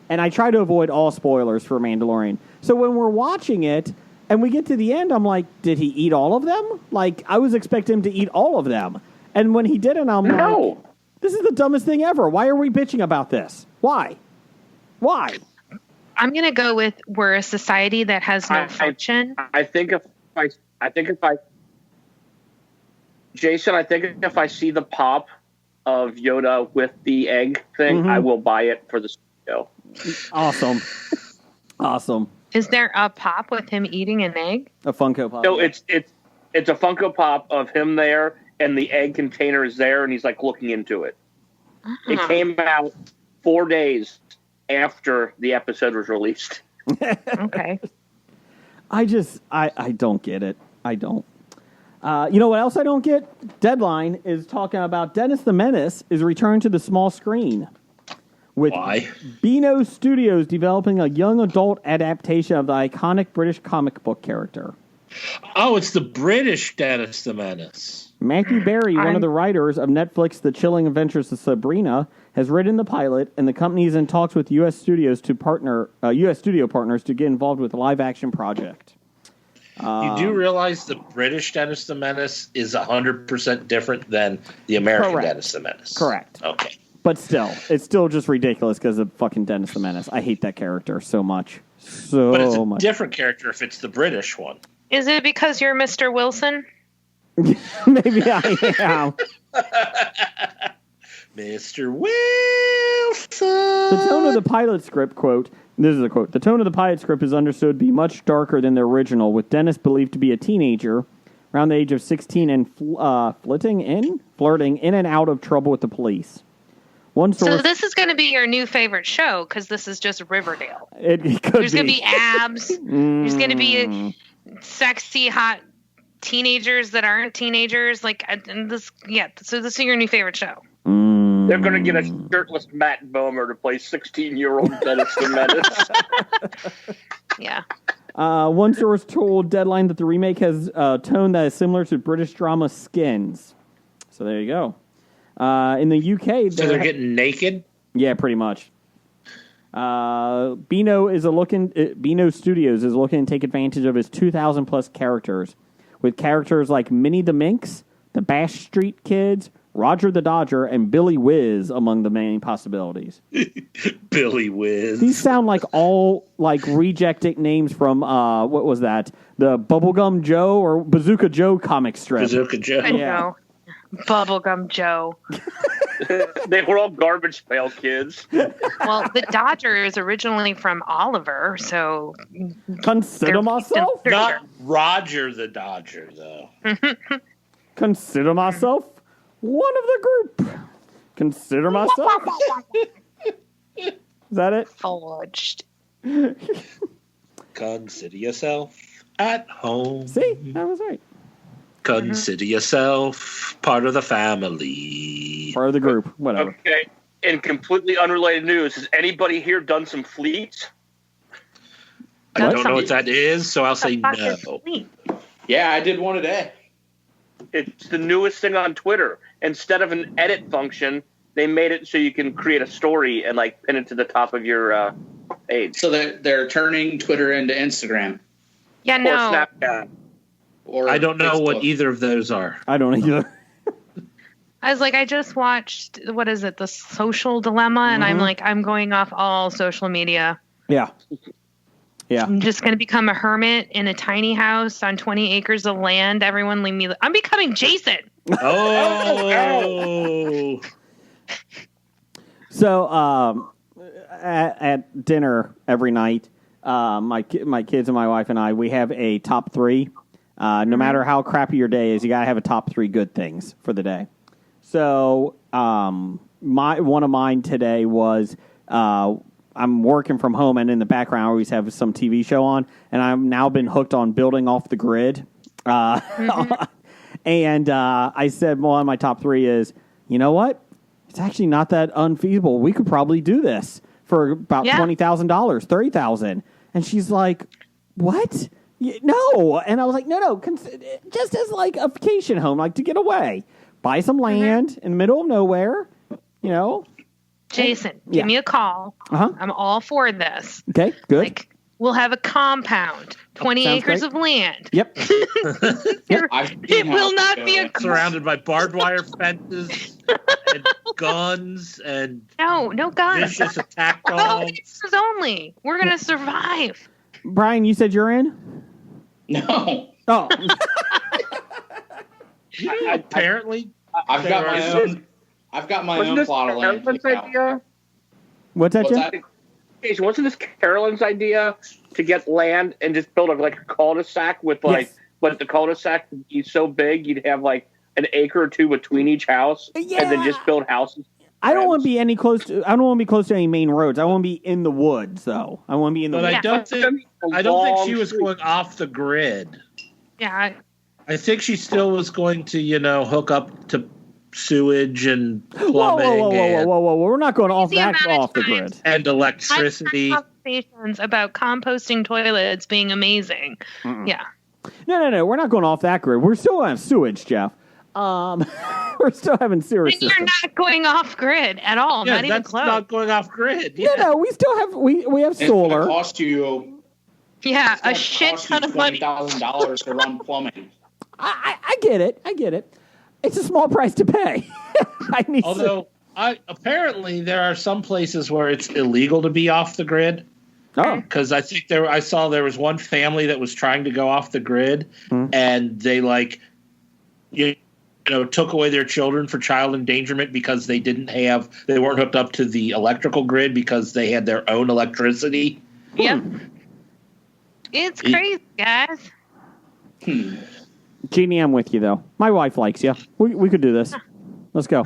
And I try to avoid all spoilers for Mandalorian. So when we're watching it, and we get to the end, I'm like, did he eat all of them? Like, I was expecting him to eat all of them. And when he didn't, I'm like, this is the dumbest thing ever. Why are we bitching about this? Why? I'm going to go with we're a society that has no function. Jason, I think if I see the pop of Yoda with the egg thing, I will buy it for the studio. Awesome. Is there a pop with him eating an egg? A Funko Pop. No, it's a Funko Pop of him there, and the egg container is there, and he's like looking into it. It came out 4 days after the episode was released. Okay. I don't get it. I don't. You know what else I don't get? Deadline is talking about Dennis the Menace is returning to the small screen. With Why? Beano Studios developing a young adult adaptation of the iconic British comic book character. Oh, it's the British Dennis the Menace. Matthew Berry, one of the writers of Netflix The Chilling Adventures of Sabrina, has written the pilot, and the company is in talks with U.S. studio partners to get involved with a live-action project. You do realize the British Dennis the Menace is 100% different than the American Correct. Dennis the Menace. Correct. Okay. But still, it's still just ridiculous because of fucking Dennis the Menace. I hate that character so much. But it's a much. different character if it's the British one. Is it because you're Mr. Wilson? Maybe I am. Mr. Wilson. The tone of the pilot script, quote, this is a quote, the tone of the pilot script is understood to be much darker than the original, with Dennis believed to be a teenager around the age of 16 and flirting in and out of trouble with the police. So this is going to be your new favorite show because this is just Riverdale. It could There's going to be abs. There's going to be sexy, hot teenagers that aren't teenagers. So this is your new favorite show. They're going to get a shirtless Matt Bomer to play 16-year-old Dennis the Menace. Yeah. One source told Deadline that the remake has a tone that is similar to British drama Skins. So there you go. In the UK, so they're getting naked. Yeah, pretty much. Beano Studios is looking to take advantage of his 2,000 plus characters, with characters like Minnie the Minx, the Bash Street Kids, Roger the Dodger, and Billy Whiz among the many possibilities. Billy Whiz. These sound like all rejected names from what was that? The Bubblegum Joe or Bazooka Joe comic strip. Bazooka Joe. I know. Bubblegum Joe. They were all garbage pail kids. Well, the Dodger is originally from Oliver, so Consider myself. Not Roger the Dodger, though. Consider myself one of the group. Consider myself. Is that it? forged. Consider yourself at home. See, that was right. Consider yourself part of the family. Part of the group, whatever. Okay. In completely unrelated news, has anybody here done some fleets? I don't know what that is, so I'll say The fuck is no. fleet? Yeah, I did one today. It's the newest thing on Twitter. Instead of an edit function, they made it so you can create a story and like pin it to the top of your page. So they're turning Twitter into Instagram. Yeah, Or no. Snapchat. Or I don't know what Facebook. either of those are. I don't either. I was like, I just watched, what is it, The Social Dilemma, and I'm like, I'm going off all social media. Yeah. Yeah. I'm just going to become a hermit in a tiny house on 20 acres of land. Everyone leave me. I'm becoming Jason. Oh. So at dinner every night, my kids and my wife and I, we have a top three. No matter how crappy your day is, you gotta have a top three good things for the day. So one of mine today was I'm working from home, and in the background I always have some TV show on, and I've now been hooked on Building Off the Grid. And I said one of my top three is, you know what? It's actually not that unfeasible. We could probably do this for about $20,000, $30,000. And she's like, what? No. And I was like, no. Just as like a vacation home, like to get away. Buy some land in the middle of nowhere, you know. Jason, Yeah. give me a call. Uh-huh. I'm all for this. Okay, good. Like, we'll have a compound, 20 Sounds acres great. of land. Yep. It will not be a Surrounded by barbed wire fences and guns and no guns. vicious attack 12 dogs. acres only. We're gonna survive. Brian, you said you're in? No. Oh. Apparently, I've got my Wasn't own. I've got my own plot of land. Carolyn's picked out. idea? What's that, What's Jim? that? Jason, wasn't this Carolyn's idea to get land and just build a cul-de-sac with Yes. but the cul-de-sac would be so big you'd have like an acre or two between each house, and then just build houses. I don't want to be close to any main roads. I want to be in the woods, though. I want to be in the but woods. I don't think she was going off the grid. Yeah. I think she still was going to, hook up to sewage and Whoa, plumbing whoa. We're not going off The amount of off the times- grid. and electricity. I've had conversations about composting toilets being amazing. Yeah. No. We're not going off that grid. We're still on sewage, Jeff. We're still having sewer And you're systems. not going off grid at all. Yeah, not even that's close. not going off grid. No, we still have we have It's gonna solar. cost you. Yeah, it's gonna a shit cost you ton of money. $20,000 to run plumbing. I get it. It's a small price to pay. I need. Although, apparently there are some places where it's illegal to be off the grid. Oh, Because I think I saw there was one family that was trying to go off the grid, and they took away their children for child endangerment because they weren't hooked up to the electrical grid because they had their own electricity. Yep. It's crazy, guys. Jeannie, I'm with you though. My wife likes you. We could do this. Let's go.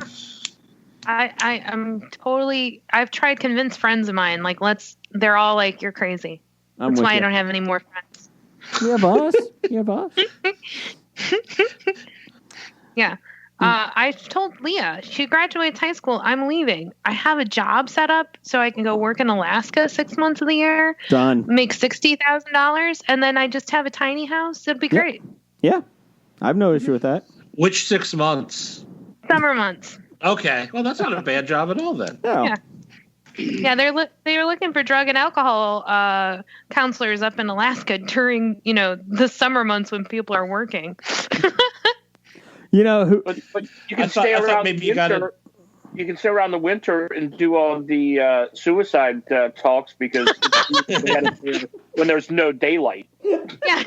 I'm totally. I've tried to convince friends of mine. They're all like, "You're crazy." I'm That's with why you. I don't have any more friends. You have us. You have us. Yeah. I told Leah, she graduates high school. I'm leaving. I have a job set up so I can go work in Alaska 6 months of the year, Done. make $60,000, and then I just have a tiny house. It'd be Yep. great. Yeah, I've no issue with that. Which 6 months? Summer months. Okay, well that's not a bad job at all then. No. Yeah. Yeah, they were looking for drug and alcohol counselors up in Alaska during the summer months when people are working. You know who? But you can I thought stay around maybe the you gotta- winter. You can stay around the winter and do all the suicide talks because it's when there's no daylight. Yeah,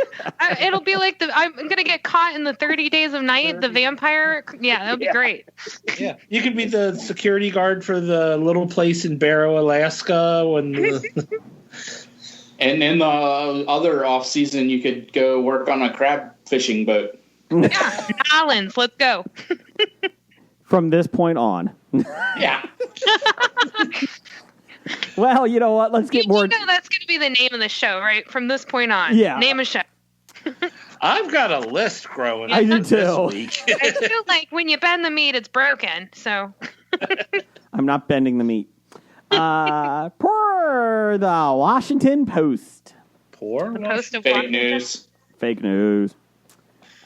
it'll be like I'm gonna get caught in the 30 Days of Night, the vampire. Yeah, that'll be great. Yeah, you could be the security guard for the little place in Barrow, Alaska. And in the other off season, you could go work on a crab fishing boat. Yeah, Islands, let's go. From this point on. Yeah. Well, you know what? Let's get more. You know that's going to be the name of the show, right? From this point on. Yeah. Name a show. I've got a list growing. I do this too. week. I feel like when you bend the meat, it's broken. So. I'm not bending the meat. Per the Washington Post. Poor. The Post of Fake Washington. news. Fake news.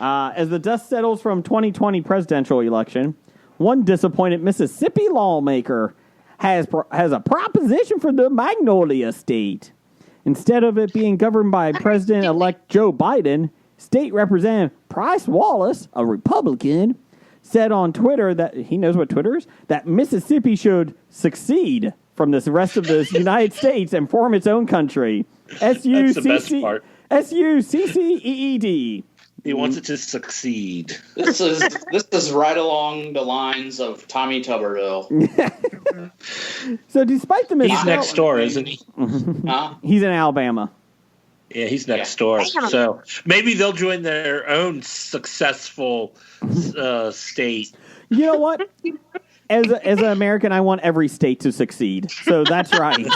As the dust settles from 2020 presidential election, one disappointed Mississippi lawmaker has a proposition for the Magnolia State. Instead of it being governed by President-elect Joe Biden, State Representative Price Wallace, a Republican, said on Twitter that he knows what Twitter is, that Mississippi should succeed from the rest of the United States and form its own country. That's the best part. SUCCEED. He wants it to succeed. This is right along the lines of Tommy Tuberville. So despite the He's next door, isn't he? Huh? He's in Alabama. Yeah, he's next door. So maybe they'll join their own successful state. You know what? As an American, I want every state to succeed. So that's right.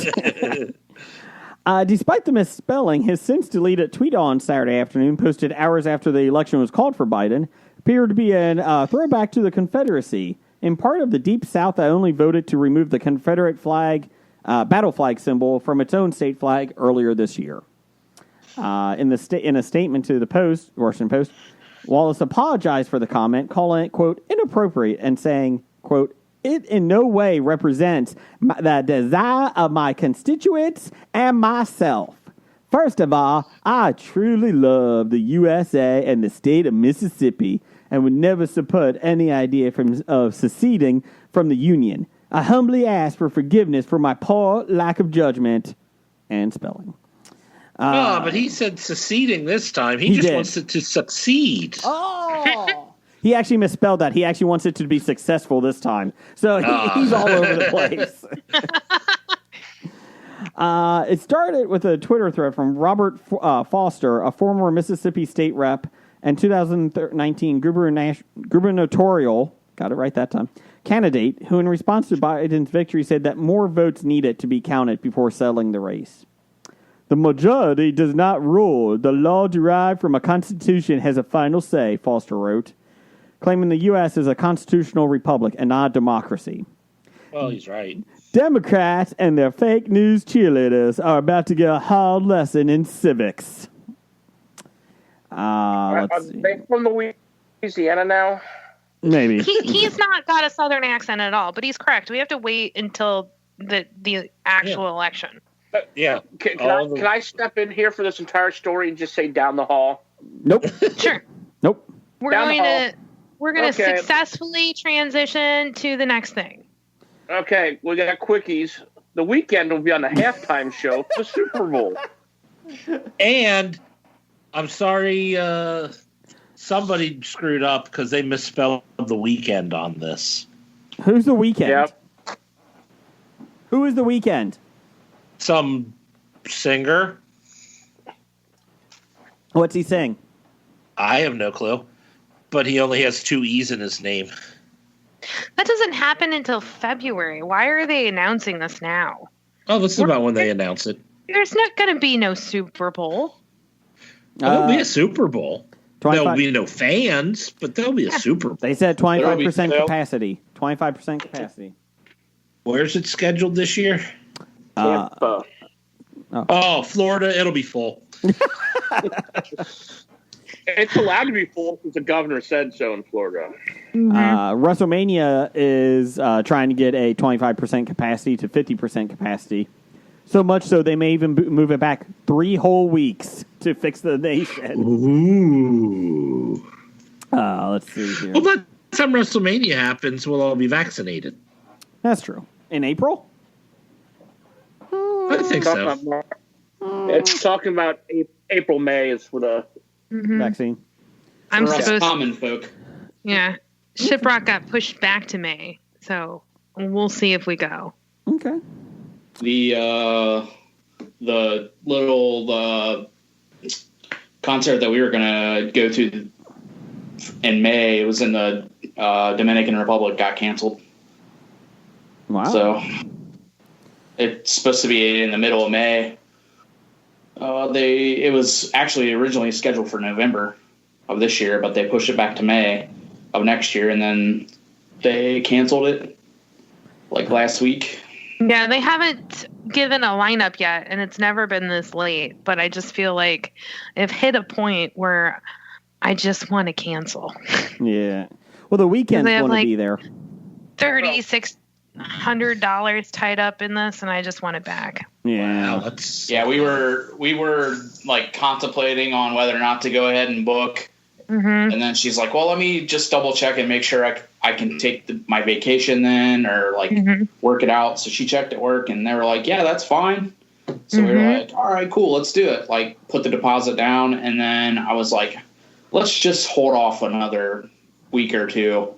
Despite the misspelling, his since deleted tweet on Saturday afternoon, posted hours after the election was called for Biden, appeared to be a throwback to the Confederacy. In part of the Deep South that only voted to remove the Confederate flag, battle flag symbol from its own state flag earlier this year. In a statement to the Washington Post, Wallace apologized for the comment, calling it, quote, inappropriate, and saying, quote, it in no way represents the desire of my constituents and myself. First of all, I truly love the USA and the state of Mississippi and would never support any idea of seceding from the Union. I humbly ask for forgiveness for my poor lack of judgment and spelling. But he said seceding this time. He just did. wants it to succeed. Oh! He actually misspelled that. He actually wants it to be successful this time. So he's all over the place. It started with a Twitter thread from Robert Foster, a former Mississippi state rep and 2019 gubernatorial, got it right that time, candidate, who in response to Biden's victory said that more votes needed to be counted before settling the race. The majority does not rule. The law derived from a constitution has a final say, Foster wrote, claiming the U.S. is a constitutional republic and not a democracy. Well, he's right. Democrats and their fake news cheerleaders are about to get a hard lesson in civics. Are they from Louisiana now? Maybe. He's not got a southern accent at all, but he's correct. We have to wait until the actual election. Yeah. Can I step in here for this entire story and just say down the hall? Nope. Sure. Nope. We're Down the going to Okay. successfully transition to the next thing. Okay, we got quickies. The weekend will be on the halftime show for the Super Bowl. And I'm sorry, somebody screwed up because they misspelled the weekend on this. Who's the weekend? Yep. Who is the weekend? Some singer. What's he saying? I have no clue. But he only has 2 E's in his name. That doesn't happen until February. Why are they announcing this now? Oh, this is about when they announce it. There's not going to be no Super Bowl. There'll be a Super Bowl. 25 There'll be no fans, but there'll be a Super Bowl. They said 25% There'll be- capacity. 25% capacity. Where's it scheduled this year? Tampa. Oh, Florida. It'll be full. It's allowed to be full because the governor said so in Florida. WrestleMania is trying to get a 25% capacity to 50% capacity. So much so they may even move it back 3 whole weeks to fix the nation. Ooh. Let's see here. Well, by the time WrestleMania happens, we'll all be vaccinated. That's true. In April? I think so. It's talking about April, May is for the. Vaccine. I'm For us supposed. common folk. Yeah, Shiprock got pushed back to May, so we'll see if we go. Okay. The little concert that we were gonna go to in May, it was in the Dominican Republic, got canceled. Wow. So it's supposed to be in the middle of May. It was actually originally scheduled for November of this year, but they pushed it back to May of next year, and then they canceled it like last week. Yeah, they haven't given a lineup yet, and it's never been this late. But I just feel like I've hit a point where I just want to cancel. Yeah. Well, the weekend's They have, going to like, be there. $3,600 tied up in this, and I just want it back. Yeah. Wow, that's Yeah, we were like contemplating on whether or not to go ahead and book. Mm-hmm. And then she's like, well, let me just double check and make sure I can take my vacation then, or like work it out. So she checked at work, and they were like, yeah, that's fine. So we were like, all right, cool, let's do it. Like, put the deposit down. And then I was like, let's just hold off another week or two.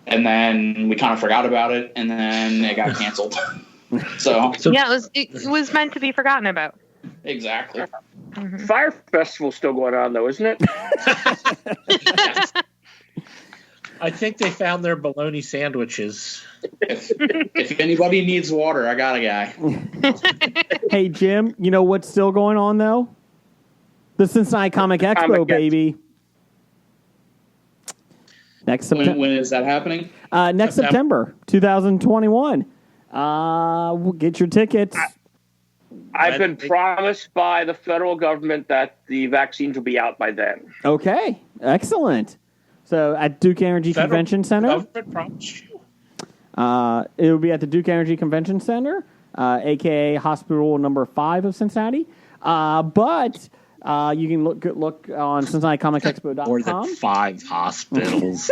And then we kind of forgot about it, and then it got canceled. So Yeah, it was meant to be forgotten about. exactly. Fire Festival's still going on, though, isn't it? I think they found their bologna sandwiches. If anybody needs water, I got a guy. Hey, Jim, you know what's still going on, though? The Cincinnati Comic Expo, Comic Expo. baby. Next September. When is that happening? Next September 2021. We'll get your tickets. I've been promised by the federal government that the vaccines will be out by then. Okay, excellent. So at Duke Energy Federal Convention Center. Government promised you. It will be at the Duke Energy Convention Center, a.k.a. Hospital Number 5 of Cincinnati. But you can look on CincinnatiComicExpo.com. More than 5 hospitals.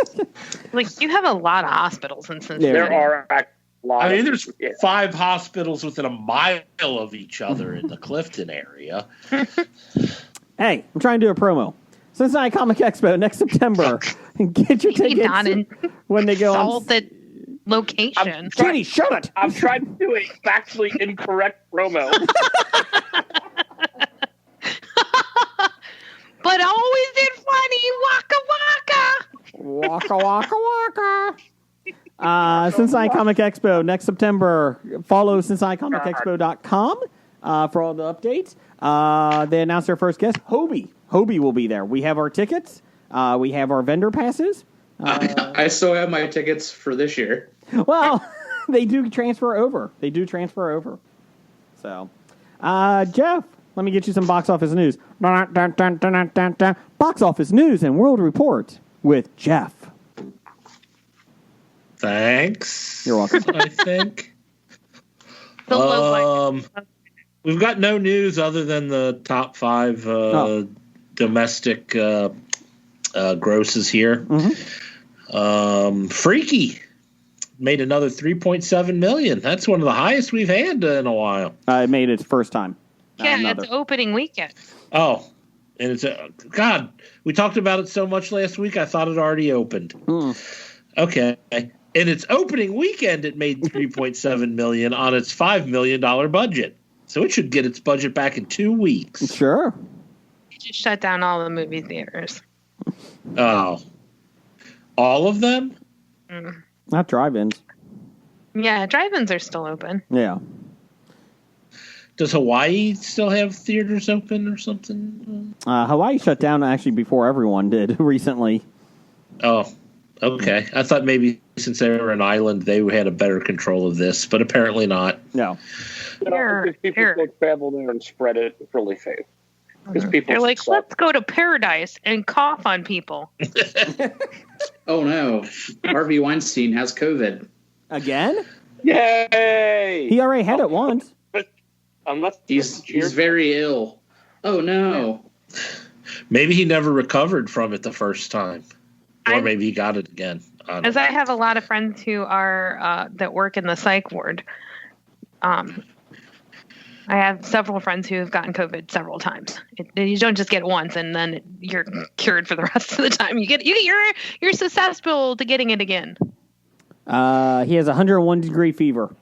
Like, you have a lot of hospitals in Cincinnati. There are a lot. I mean, of, there's 5 hospitals within a mile of each other in the Clifton area. Hey, I'm trying to do a promo. Cincinnati Comic Expo next September. Get your Maybe not tickets in when they go on. salted location. Kitty, shut it! I'm trying to do a factually incorrect promo. But always did funny. Waka waka. Waka waka waka. Cincinnati Comic Expo next September. Follow CincinnatiComicExpo.com for all the updates. They announced their first guest, Hobie. Hobie will be there. We have our tickets. We have our vendor passes. I still have my tickets for this year. Well, they do transfer over. So, Jeff, let me get you some box office news. Box office news and world report with Jeff. Thanks. You're welcome. I think. The low budget. We've got no news other than the top 5 domestic grosses here. Freaky made another $3.7 million. That's one of the highest we've had in a while. It made its first time. Yeah, Another. it's opening weekend. Oh, and it's God. We talked about it so much last week. I thought it already opened. Okay, in its opening weekend, it made $3.7 million on its $5 million budget. So it should get its budget back in 2 weeks. Sure. They just shut down all the movie theaters. Oh, all of them? Not drive-ins. Yeah, drive-ins are still open. Yeah. Does Hawaii still have theaters open or something? Hawaii shut down actually before everyone did recently. Oh, okay. I thought maybe since they were an island, they had a better control of this, but apparently not. No. Because people go travel there and spread it really fast. Because people They're like, suck. let's go to paradise and cough on people. Oh no, Harvey Weinstein has COVID. Again? Yay! He already had it once. Unless He's very ill. Oh no. Maybe he never recovered from it the first time. Or maybe he got it again. As I have a lot of friends who are that work in the psych ward. I have several friends who have gotten COVID several times. You don't just get it once and then you're cured for the rest of the time. You're susceptible to getting it again. He has 101 degree fever.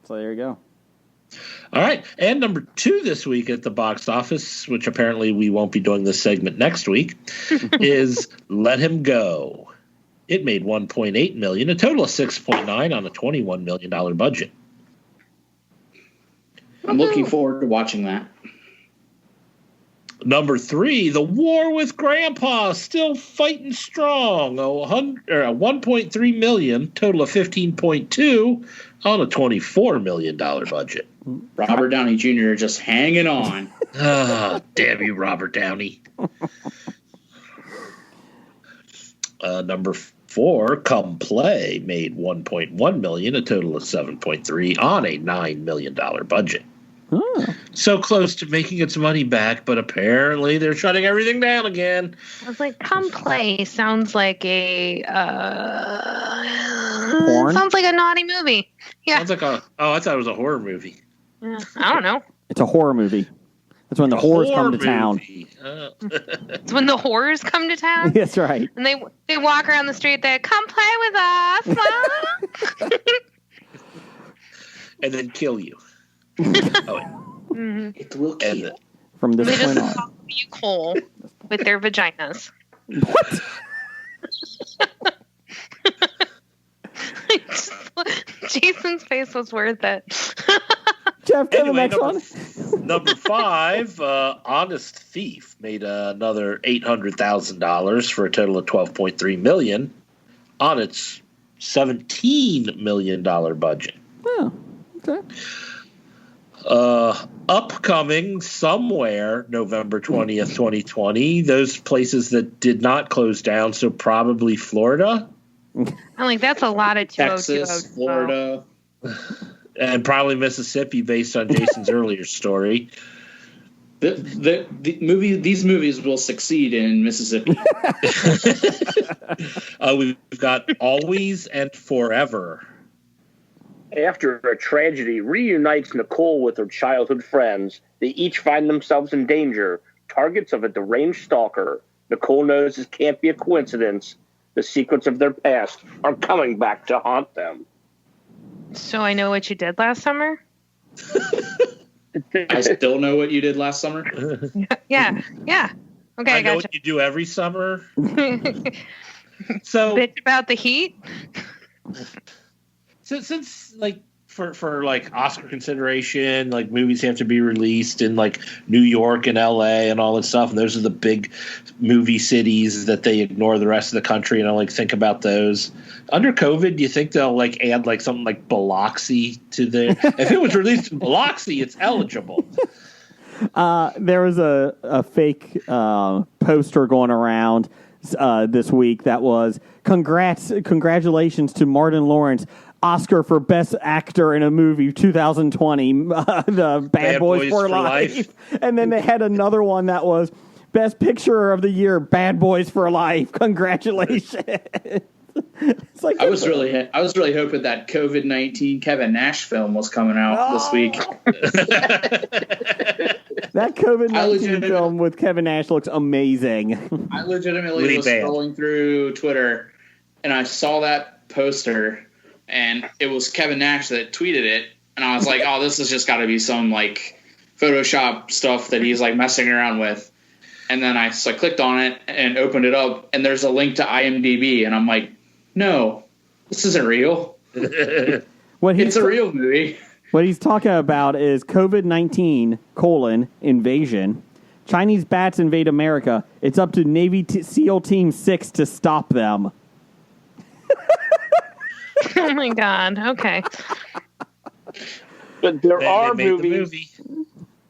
So there you go. All right. And number 2 this week at the box office, which apparently we won't be doing this segment next week, is Let Him Go. It made $1.8 million, a total of $6.9 on a $21 million budget. I'm looking forward to watching that. Number 3, The War with Grandpa, still fighting strong. $1.3 million, total of $15.2 on a $24 million budget. Robert Downey Jr. just hanging on. Damn you, Robert Downey. Number 4, Come Play, made $1.1 million, a total of $7.3 on a $9 million budget. Oh. So close to making its money back, but apparently they're shutting everything down again. I was like, Come Play sounds like a Porn? sounds like a naughty movie. Yeah. Sounds like I thought it was a horror movie. Yeah, I don't know. It's a horror movie. That's when the whores come to town. It's when the whores come to town. That's right. And they walk around the street. They come play with us, Mom. And then kill you. It will kill you. From this They point just on. pop you whole with their vaginas. What? Jason's face was worth it. Jeff, go to the Anyway, next one. number 5, Honest Thief, made another $800,000 for a total of $12.3 million on its $17 million budget. Oh, okay. Upcoming somewhere November 20th, 2020. Those places that did not close down, so probably Florida. I'm like, that's a lot of 20202. Texas, Florida. And probably Mississippi, based on Jason's earlier story. The these movies will succeed in Mississippi. We've got Always and Forever. After a tragedy reunites Nicole with her childhood friends, they each find themselves in danger, targets of a deranged stalker. Nicole knows this can't be a coincidence. The secrets of their past are coming back to haunt them. So I know what you did last summer? I still know what you did last summer. Yeah. Okay, I I know gotcha. what you do every summer. So Bitch about the heat? since like for like Oscar consideration, like movies have to be released in like New York and LA and all that stuff, and those are the big movie cities that they ignore the rest of the country, and I like think about those. Under COVID, do you think they'll like add like something like Biloxi to the if it was released in Biloxi, it's eligible. There was a fake poster going around this week that was congratulations to Martin Lawrence, Oscar for Best Actor in a Movie 2020, the Bad Boys for Life. And then they had another one that was Best Picture of the Year, Bad Boys for Life. Congratulations. It's like I was really hoping that COVID-19 Kevin Nash film was coming out this week. That COVID-19 film with Kevin Nash looks amazing. I legitimately Really was bad. scrolling through Twitter and I saw that poster and it was Kevin Nash that tweeted it, and I was like, oh, this has just got to be some like Photoshop stuff that he's like messing around with. And then I clicked on it and opened it up, and there's a link to IMDb, and I'm like, no, this isn't real. It's a real movie. What he's talking about is COVID-19, invasion. Chinese bats invade America. It's up to Navy SEAL Team 6 to stop them. Oh my God. Okay. But there They are made the movies.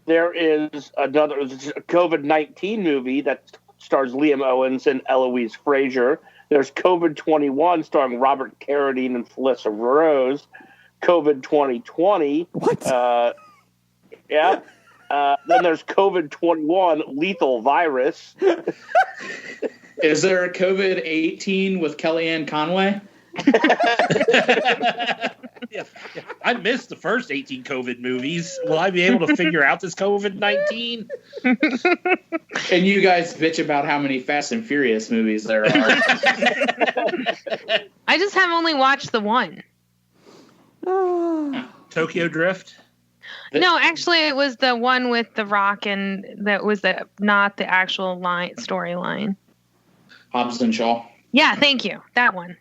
There is another COVID-19 movie that stars Liam Owens and Eloise Frazier. There's COVID 21 starring Robert Carradine and Felissa Rose. COVID 2020. What? Yeah. Then there's COVID 21 Lethal Virus. Is there a COVID-18 with Kellyanne Conway? Yeah. I missed the first 18 COVID movies. Will I be able to figure out this COVID-19? And you guys bitch about how many Fast and Furious movies there are. I just have only watched the one. Tokyo Drift? No, actually, it was the one with The Rock, and that was not the actual storyline. Hobbs and Shaw. Yeah, thank you. That one.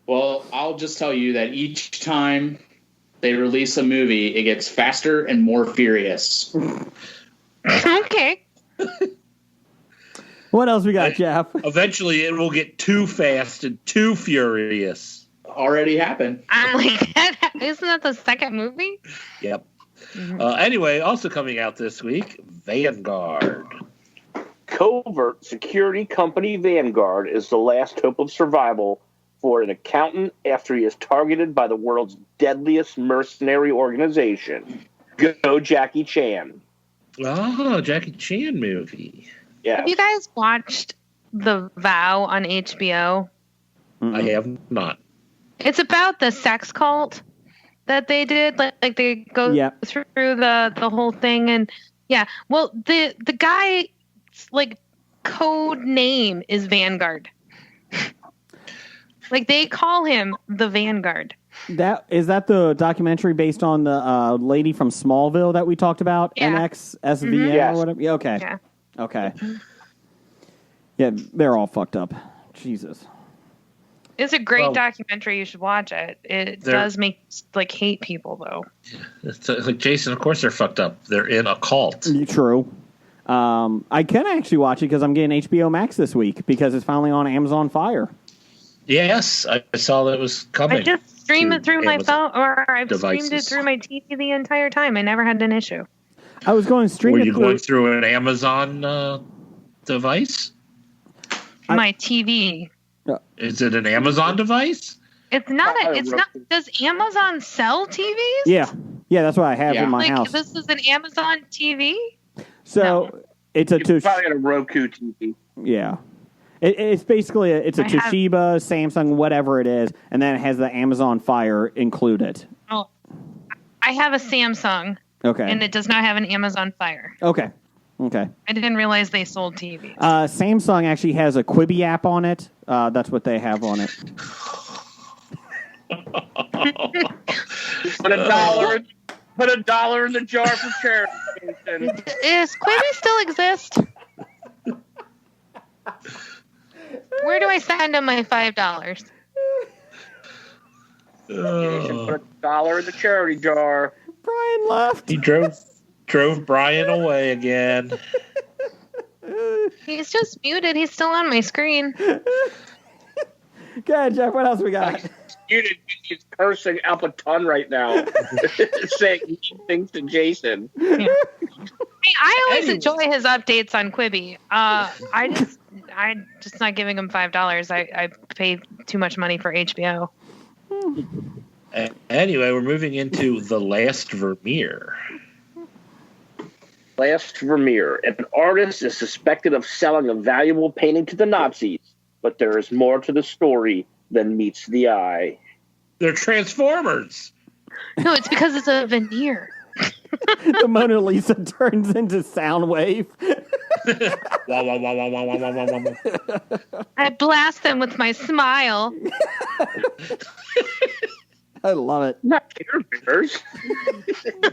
Well, I'll just tell you that each time they release a movie, it gets faster and more furious. Okay. What else we got, Jeff? Eventually, it will get too fast and too furious. Already happened. I'm like, isn't that the second movie? Yep. Anyway, also coming out this week, Vanguard. Covert security company Vanguard is the last hope of survival for an accountant after he is targeted by the world's deadliest mercenary organization. Go Jackie Chan. Oh, Jackie Chan movie. Yeah. Have you guys watched The Vow on HBO? I have not. It's about the sex cult that they did. Like they go through the whole thing, and yeah. Well, the guy's like code name is Vanguard. Like they call him the Vanguard. Is that the documentary based on the lady from Smallville that we talked about? Yeah. NXSVN Yes. or whatever. Yeah, okay. Yeah. Okay. Yeah, they're all fucked up. Jesus. It's a great documentary. You should watch it. It does make like hate people though. It's like Jason. Of course, they're fucked up. They're in a cult. True. I can actually watch it because I'm getting HBO Max this week because it's finally on Amazon Fire. Yes, I saw that it was coming. I just stream it through my Amazon phone, or I've devices. streamed it through my TV the entire time. I never had an issue. I was going to stream Were it you through. going through an Amazon device? My TV. Is it an Amazon device? It's not. Does Amazon sell TVs? Yeah, that's what I have in my like house. this is an Amazon TV. So it's a You probably got a Roku TV. yeah. It's basically a I have- Toshiba, Samsung, whatever it is, and then it has the Amazon Fire included. Oh, I have a Samsung, Okay. and it does not have an Amazon Fire. Okay. I didn't realize they sold TVs. Samsung actually has a Quibi app on it. That's what they have on it. Put a dollar in the jar for charity. Jason. Does Quibi still exist? Where do I send them my $5? Jason, put a dollar in the charity jar. Brian left. He drove Brian away again. He's just muted. He's still on my screen. Go ahead, Jeff. What else we got? He's cursing up a ton right now, saying mean things to Jason. I always enjoy his updates on Quibi. I'm just not giving him $5. I pay too much money for HBO. Anyway, we're moving into The Last Vermeer. Last Vermeer. If an artist is suspected of selling a valuable painting to the Nazis, but there is more to the story than meets the eye. They're Transformers. No, it's because it's a veneer. The Mona Lisa turns into Soundwave. Wah, wah, wah, wah, wah, wah, wah, wah, wah. I blast them with my smile. I love it. Not Care Bears. Care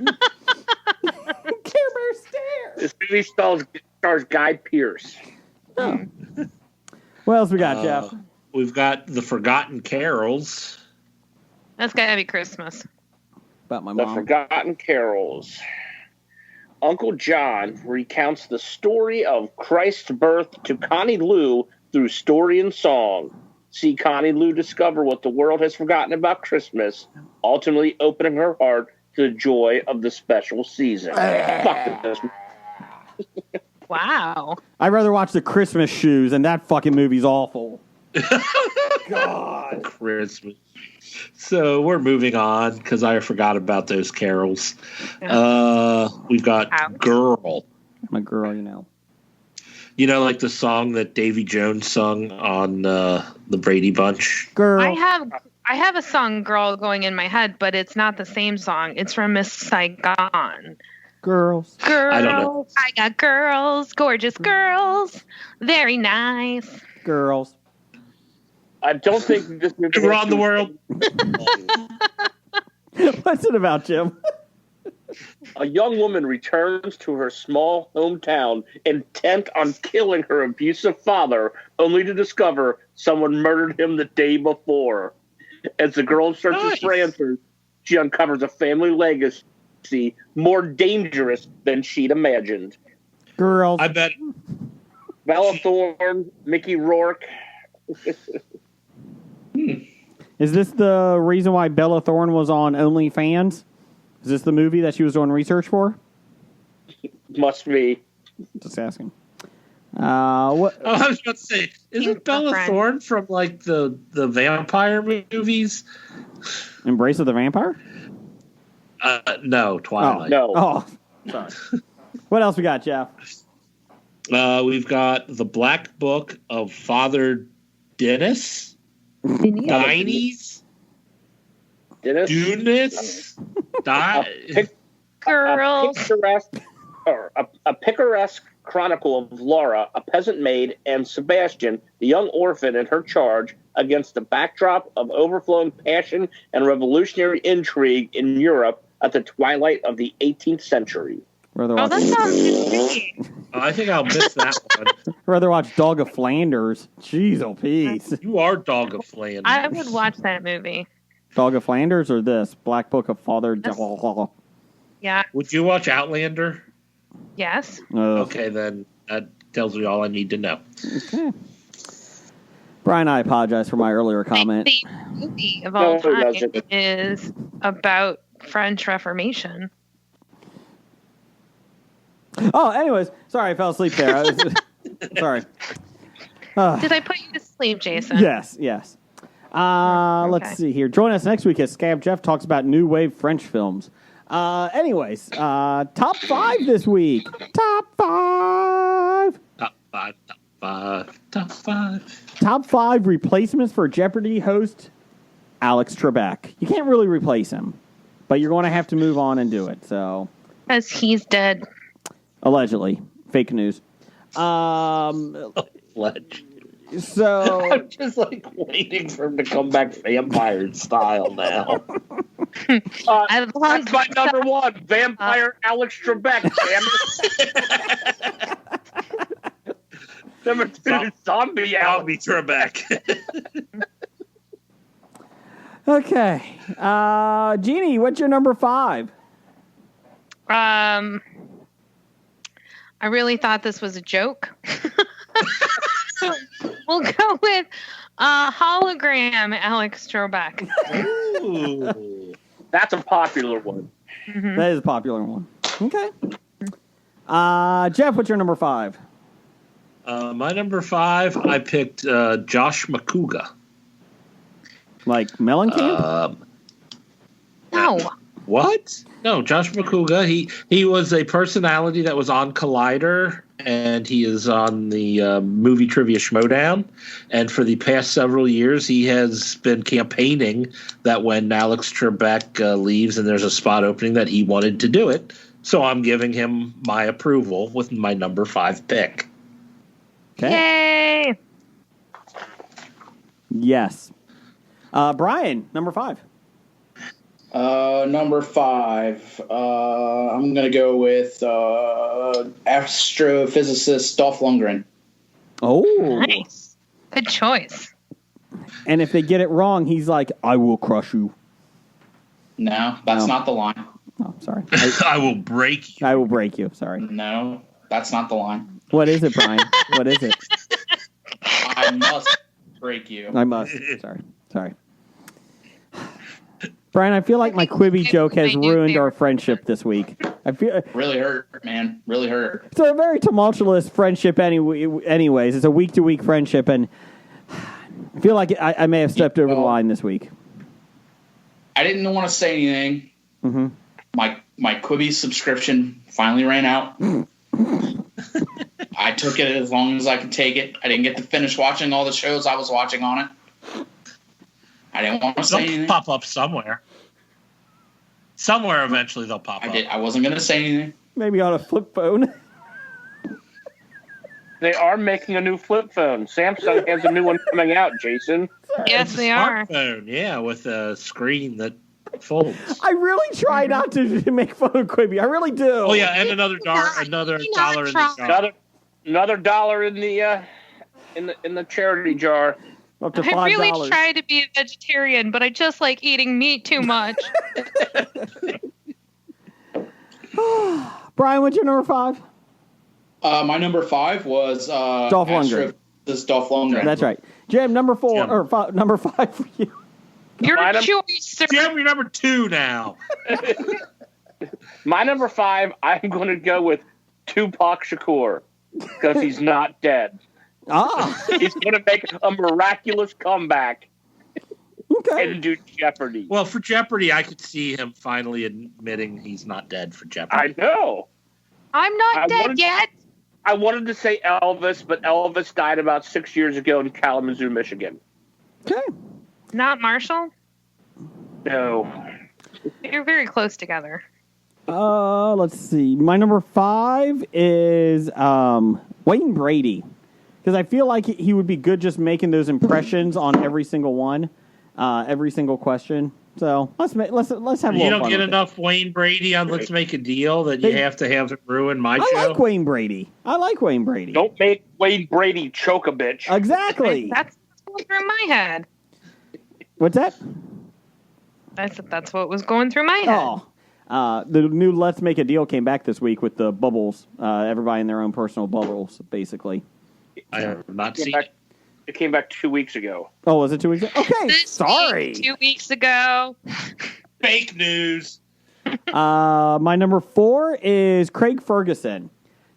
Bear stare. This movie stars Guy Pearce. Oh. What else we got, Jeff? We've got The Forgotten Carols. That's gotta be Christmas. About my The mom. Forgotten Carols. Uncle John recounts the story of Christ's birth to Connie Lou through story and song. See Connie Lou discover what the world has forgotten about Christmas, ultimately opening her heart to the joy of the special season. Fuck this. Wow. I'd rather watch The Christmas Shoes, and that fucking movie's awful. God. Christmas. So we're moving on because I forgot about those carols. We've got Ouch. Girl. My girl, you know. You know, like the song that Davy Jones sung on the Brady Bunch. Girl. I have a song "Girl" going in my head, but it's not the same song. It's from Miss Saigon. Girls. Girls, I don't know. I got girls, gorgeous girls, very nice. Girls. I don't think this movie. Around the world. What's it about, Jim? A young woman returns to her small hometown intent on killing her abusive father, only to discover someone murdered him the day before. As the girl searches for answers, she uncovers a family legacy more dangerous than she'd imagined. Girls. I bet. Bella Thorne, Mickey Rourke. Is this the reason why Bella Thorne was on OnlyFans? Is this the movie that she was doing research for? Must be. Just asking. What? Oh, I was about to say, isn't She's Bella girlfriend. Thorne from like the vampire movies? Embrace of the Vampire? No, Twilight. No. Oh, sorry. What else we got, Jeff? We've got the Black Book of Father Dennis. Dinies? Dennis? Dunis? Girls. A picaresque chronicle of Laura, a peasant maid, and Sebastian, the young orphan in her charge, against the backdrop of overflowing passion and revolutionary intrigue in Europe at the twilight of the 18th century. Rather Oh, watch, that sounds interesting. I think I'll miss that one. rather watch Dog of Flanders. Jeez, oh, peace. You are Dog of Flanders. I would watch that movie. Dog of Flanders or this? Black Book of Father... Yeah. Would you watch Outlander? Yes. Okay, then that tells me all I need to know. Okay. Brian, I apologize for my earlier comment. The movie of all No, it time doesn't. is about French Reformation. Oh, anyways, sorry, I fell asleep there. Sorry. Did I put you to sleep, Jason? Yes. Let's see here. Join us next week as Scab Jeff talks about new wave French films. Anyways, top 5 this week. Top 5. Top five. Top 5 replacements for Jeopardy host Alex Trebek. You can't really replace him, but you're going to have to move on and do it. So, Because he's dead. allegedly, fake news. Ledge. So, I'm just like waiting for him to come back vampire style now. I've long That's my number one, Vampire Alex Trebek, damn it. Number 2, Zombie I'll Alex. be Trebek. okay. Jeannie, what's your number 5? I really thought this was a joke. We'll go with hologram Alex Trebek. Ooh. That's a popular one. That is a popular one. Okay. Jeff, what's your number 5? My number 5, I picked Josh McCouga. Like Mellencamp? No. What? No, Josh McCouga. He was a personality that was on Collider, and he is on the movie Trivia Schmodown. And for the past several years, he has been campaigning that when Alex Trebek leaves and there's a spot opening, that he wanted to do it. So I'm giving him my approval with my number 5 pick. Okay. Yay. Yes. Brian, number 5. Number 5. I'm gonna go with astrophysicist Dolph Lundgren. Oh. Nice. Good choice. And if they get it wrong, he's like, I will crush you. No, that's No. not the line. Oh, sorry. I will break you. I will break you. Sorry. No, that's not the line. What is it, Brian? What is it? I must break you. I must. Sorry. Brian, I feel like my Quibi joke has ruined our friendship this week. I feel Really hurt, man. Really hurt. it's a very tumultuous friendship anyways. It's a week-to-week friendship, and I feel like I may have stepped over the line this week. I didn't want to say anything. Mm-hmm. My Quibi subscription finally ran out. I took it as long as I could take it. I didn't get to finish watching all the shows I was watching on it. I didn't want to say They'll anything. pop up somewhere. Somewhere eventually they'll pop up. I wasn't going to say anything. Maybe on a flip phone. They are making a new flip phone. Samsung has a new one coming out, Jason. Yes, they are. Smartphone, yeah, with a screen that folds. I really try not to make fun of Quibi. I really do. Oh yeah, and another dollar in the jar. Another dollar in the charity jar. Up to I $5. really try to be a vegetarian, but I just like eating meat too much. Brian, what's your number 5? My number 5 was Dolph Lundgren. This Dolph Lundgren. That's right. Jim, number 4 Jim. or number 5 for you. Your Mine- choice, sir. Jim, you're number 2 now. My number 5, I'm going to go with Tupac Shakur because he's not dead. Ah, He's going to make a miraculous comeback okay. and do Jeopardy. Well, for Jeopardy, I could see him finally admitting he's not dead for Jeopardy. I know. I'm not dead yet. I wanted to say Elvis, but Elvis died about 6 years ago in Kalamazoo, Michigan. Okay. Not Marshall. No. You're very close together. Let's see. My number 5 is Wayne Brady, because I feel like he would be good just making those impressions on every single one, every single question. So let's have a little You don't fun get with enough Wayne Brady on Let's Make a Deal that you have to have it ruin my it. show. I like Wayne Brady. Don't make Wayne Brady choke a bitch. Exactly. That's what's going through my head. What's that? I said that's what was going through my head. Oh. The new Let's Make a Deal came back this week with the bubbles. Everybody in their own personal bubbles, basically. I have not Came seen back- it. It came back 2 weeks ago. Oh, was it 2 weeks ago? Okay, This sorry. week, 2 weeks ago. Fake news. My number 4 is Craig Ferguson,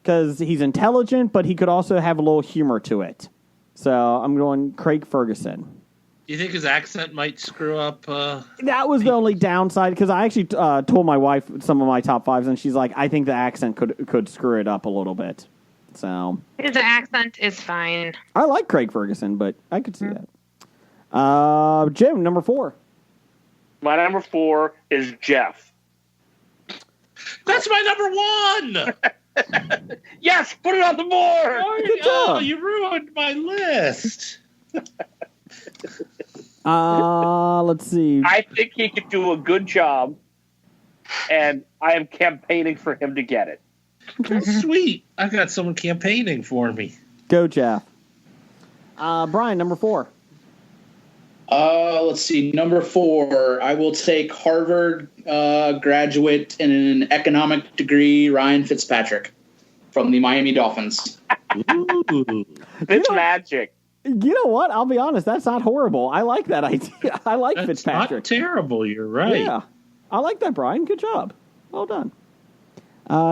because he's intelligent, but he could also have a little humor to it. So I'm going Craig Ferguson. Do you think his accent might screw up? That was the only downside, because I actually told my wife some of my top 5s, and she's like, I think the accent could screw it up a little bit. So His accent is fine. I like Craig Ferguson, but I could see that. Jim, number 4. My number 4 is Jeff. That's my number 1. Yes, put it on the board. Good Oh, job. you ruined my list. Let's see. I think he could do a good job, and I am campaigning for him to get it. Oh, sweet. I got someone campaigning for me. Go, Jeff. Brian, number 4. Let's see. Number 4, I will take Harvard graduate in an economic degree, Ryan Fitzpatrick from the Miami Dolphins. Ooh. It's magic. You know what? I'll be honest. That's not horrible. I like that idea. I like That's Fitzpatrick. not terrible. You're right. Yeah. I like that, Brian. Good job. Well done.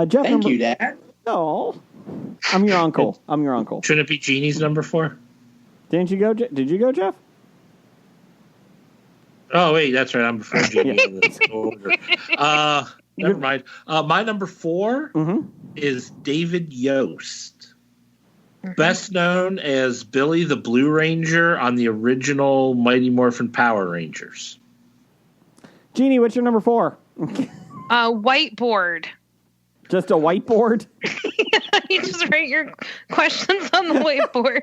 Jeff, Thank you, Dad. Oh, I'm your uncle. Shouldn't it be Jeannie's number 4? Didn't you go? Did you go, Jeff? Oh, wait, that's right. I'm before Jeannie. in this order. Never mind. My number 4 is David Yost, best known as Billy the Blue Ranger on the original Mighty Morphin Power Rangers. Jeannie, what's your number 4? Whiteboard. Just a whiteboard? You just write your questions on the whiteboard.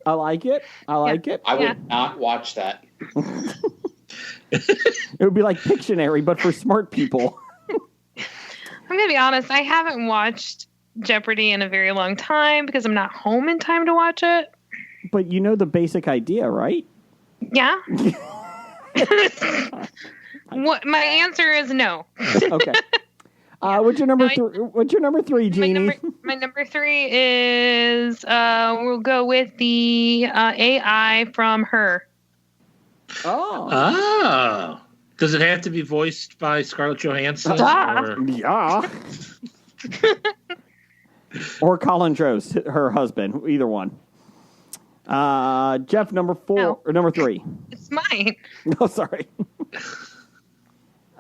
I like it. I would not watch that. It would be like Pictionary, but for smart people. I'm going to be honest. I haven't watched Jeopardy in a very long time because I'm not home in time to watch it. But you know the basic idea, right? Yeah. What my answer is no. Okay. What's your number 3? What's your number 3, Jeannie? My number 3 is we'll go with the AI from Her. Oh. Oh. Does it have to be voiced by Scarlett Johansson? Or? Yeah. Or Colin Jost, her husband. Either one. Jeff, number 4 No. or number 3? It's mine. No, sorry.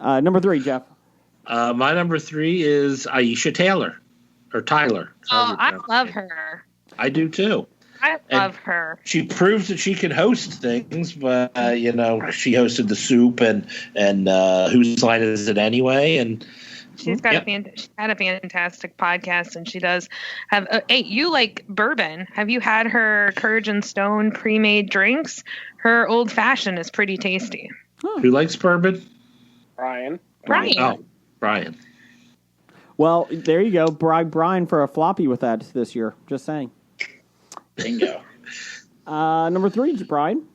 Number 3, Jeff. My number 3 is Aisha Taylor or Tyler. Oh, I love her. I do too. I love her. She proves that she can host things, but she hosted the Soup and Whose Line Is It Anyway? And she's got she had a fantastic podcast, and she does have. Hey, you like bourbon? Have you had her Courage and Stone pre-made drinks? Her old fashioned is pretty tasty. Who likes bourbon? Brian. Oh, Brian. Well, there you go. Brian for a floppy with that this year. Just saying. Bingo. Number 3, Brian.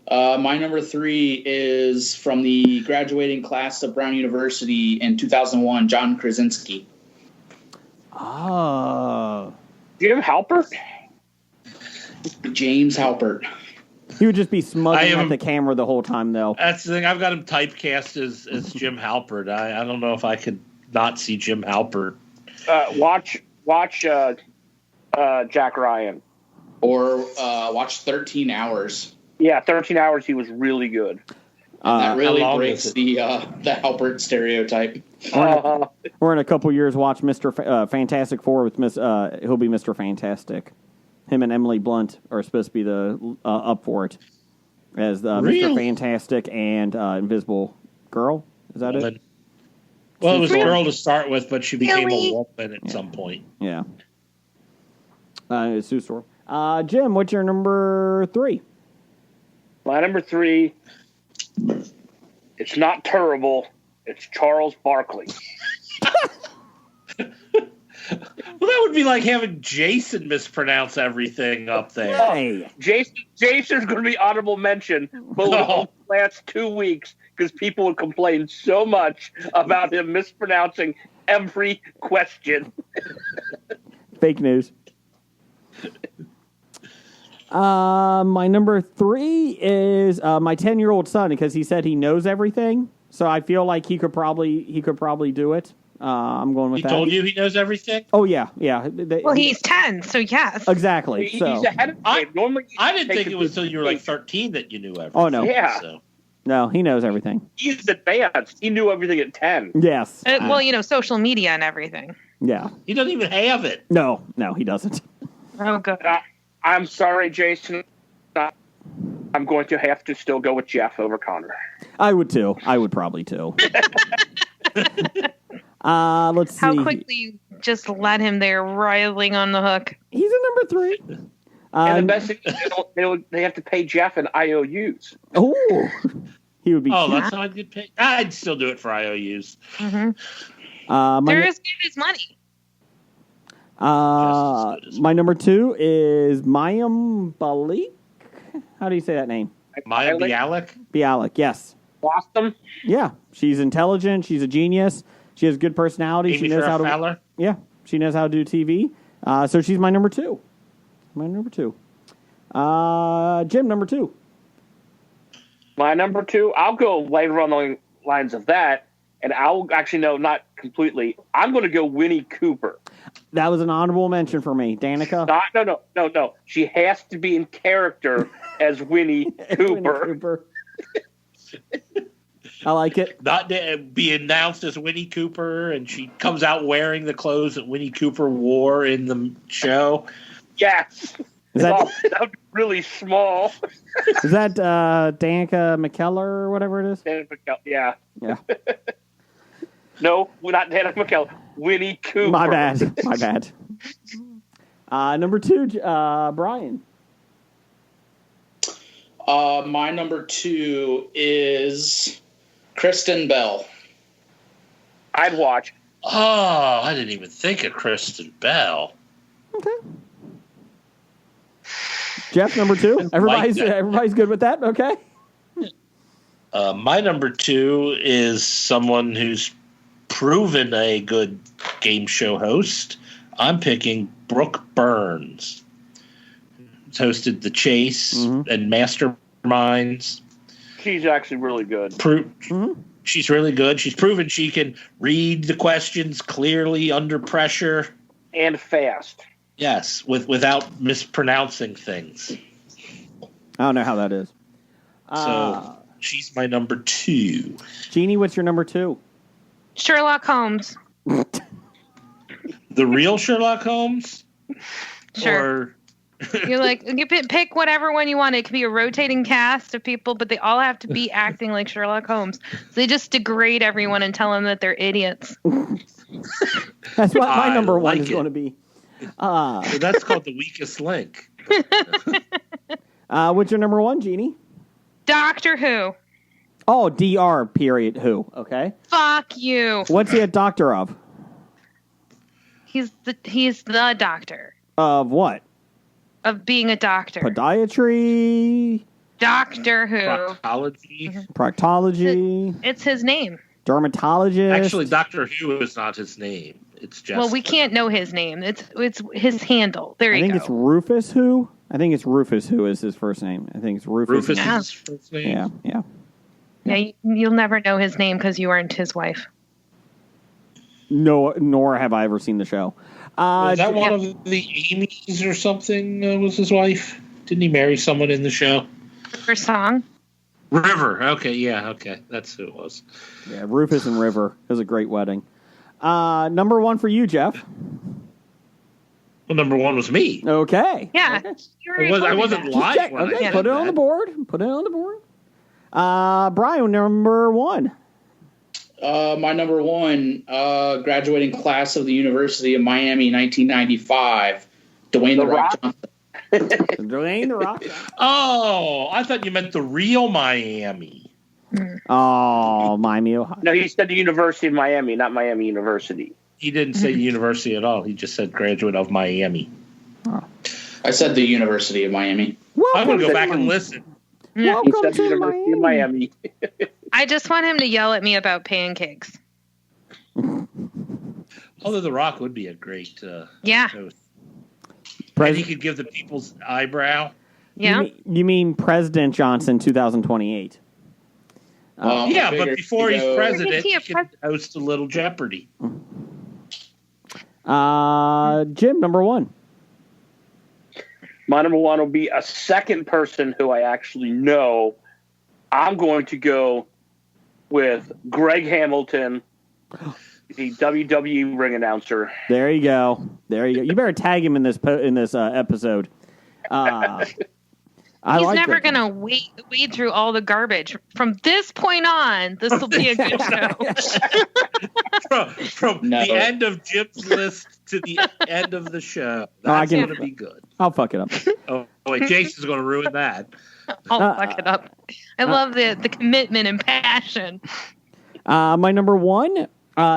My number 3 is from the graduating class of Brown University in 2001, John Krasinski. Oh. Jim Halpert? James Halpert. He would just be smuggling at the camera the whole time, though. That's the thing. I've got him typecast as Jim Halpert. I don't know if I could not see Jim Halpert. Watch Jack Ryan. Or watch 13 Hours. Yeah, 13 Hours. He was really good. That really how long breaks is it? the Halpert stereotype. We're in a couple years watch Mr. Fantastic Four with he'll be Mr. Fantastic. Him and Emily Blunt are supposed to be the up for it as Mr. Fantastic and Invisible Girl. Is that it? Well, it was a girl to start with, but she became a woman at some point. Yeah. Sue Storm. Jim, what's your number 3? My number 3, it's not terrible. It's Charles Barkley. Well, that would be like having Jason mispronounce everything up there. Hey. Jason's going to be honorable mention, but the last 2 weeks because people would complain so much about him mispronouncing every question. Fake news. My number 3 is my 10-year-old son because he said he knows everything. So I feel like he could probably do it. I'm going with that. He told you he knows everything? Oh yeah. Well, he's 10, so yes. Exactly. He's So ahead of time. Normally, I didn't think it was until you were like 13 that you knew everything. Oh no. Yeah. So. No, he knows everything. He's advanced. He knew everything at 10. Yes. Well, social media and everything. Yeah. He doesn't even have it. No, he doesn't. Oh, good. I'm sorry, Jason. I'm going to have to still go with Jeff over Connor. I would too. I would probably too. Let's see. How quickly you just let him there, riling on the hook. He's a number 3. And the best thing is they have to pay Jeff in IOUs. Oh, he would be. Oh, that's how I'd get paid. I'd still do it for IOUs. Mm-hmm. They're as good as money. My number 2 is Mayim Bialik. How do you say that name? Maya Bialik? Bialik, yes. Blossom? Yeah, she's intelligent. She's a genius. She has good personality. Amy she knows how to. Fowler? Yeah, she knows how to do TV. So she's my number 2. My number 2. Jim, number 2. My number 2, I'll go later on the lines of that, and I'll actually, no, not completely. I'm going to go Winnie Cooper. That was an honorable mention for me. Danica? No. She has to be in character as Winnie Cooper. Winnie Cooper. I like it. Not be announced as Winnie Cooper, and she comes out wearing the clothes that Winnie Cooper wore in the show. Yes. That would be really small. Is that Danica McKellar or whatever it is? Danica McKellar, yeah. Yeah. No, we're not Danica McKellar. Winnie Cooper. My bad. Number 2, Brian. My number 2 is Kristen Bell. I'd watch. Oh, I didn't even think of Kristen Bell. Okay. Jeff, number 2. Everybody's good with that. Okay. My number 2 is someone who's proven a good game show host. I'm picking Brooke Burns. Who's hosted The Chase and Masterminds. She's actually really good. She's really good. She's proven she can read the questions clearly under pressure. And fast. Yes, without mispronouncing things. I don't know how that is. So she's my number 2. Jeannie, what's your number 2? Sherlock Holmes. The real Sherlock Holmes? Sure. Or You're like, you pick whatever one you want. It could be a rotating cast of people, but they all have to be acting like Sherlock Holmes. So they just degrade everyone and tell them that they're idiots. That's what my I number one like is it. going to be. so that's called the weakest link. What's your number one, Jeannie? Doctor Who. Oh, Dr. Period Who. Okay. Fuck you. What's he a doctor of? He's the doctor Of what? of being a doctor. Podiatry, Doctor Who. Proctology. proctology, It's his name. dermatologist. Actually, Doctor Who is not his name. It's just. Well, we can't know his name. It's his handle. There I you think go. it's Rufus Who. I think it's Rufus Who is his first name. I think it's Rufus. Rufus Yeah. is his first name. Yeah, yeah. Yeah, you'll never know his name because you aren't his wife. No, nor have I ever seen the show. Was that one of the Amy's or something? Was his wife? Didn't he marry someone in the show? For song. River. Okay, yeah, okay, that's who it was. Yeah, Rufus and River. It was a great wedding. Number one for you, Jeff. Well, number one was me. Okay. Yeah. Okay. You already told I me wasn't that. lying. Check. when I Okay, said put it on that. the board. Put it on the board. Brian, number one. My number one, graduating class of the University of Miami, 1995, Dwayne The Rock Johnson. Dwayne The Rock. Oh, I thought you meant the real Miami. Oh, Miami, Ohio. No, he said the University of Miami, not Miami University. He didn't say university at all. He just said graduate of Miami. I said the University of Miami. I'm Welcome, going to go back and listen. He welcome said the to University of Miami. Miami. I just want him to yell at me about pancakes. Although The Rock would be a great Yeah. host. And Pres- he could give the people's eyebrow. Yeah. You mean President Johnson 2028? Yeah, but before he's president, Isn't he he a can host a little Jeopardy. Jim, number one. My number one will be a second person who I actually know. I'm going to go with Greg Hamilton, the WWE ring announcer. There you go. There you go. You better tag him in this episode. I He's like never that. going to wade through all the garbage. From this point on, this will be a good show. From No. the end of Jim's list to the end of the show. I That's can- going to be good. I'll fuck it up. Oh, wait, Jason's going to ruin that. I'll fuck it up. I love the commitment and passion. My number one,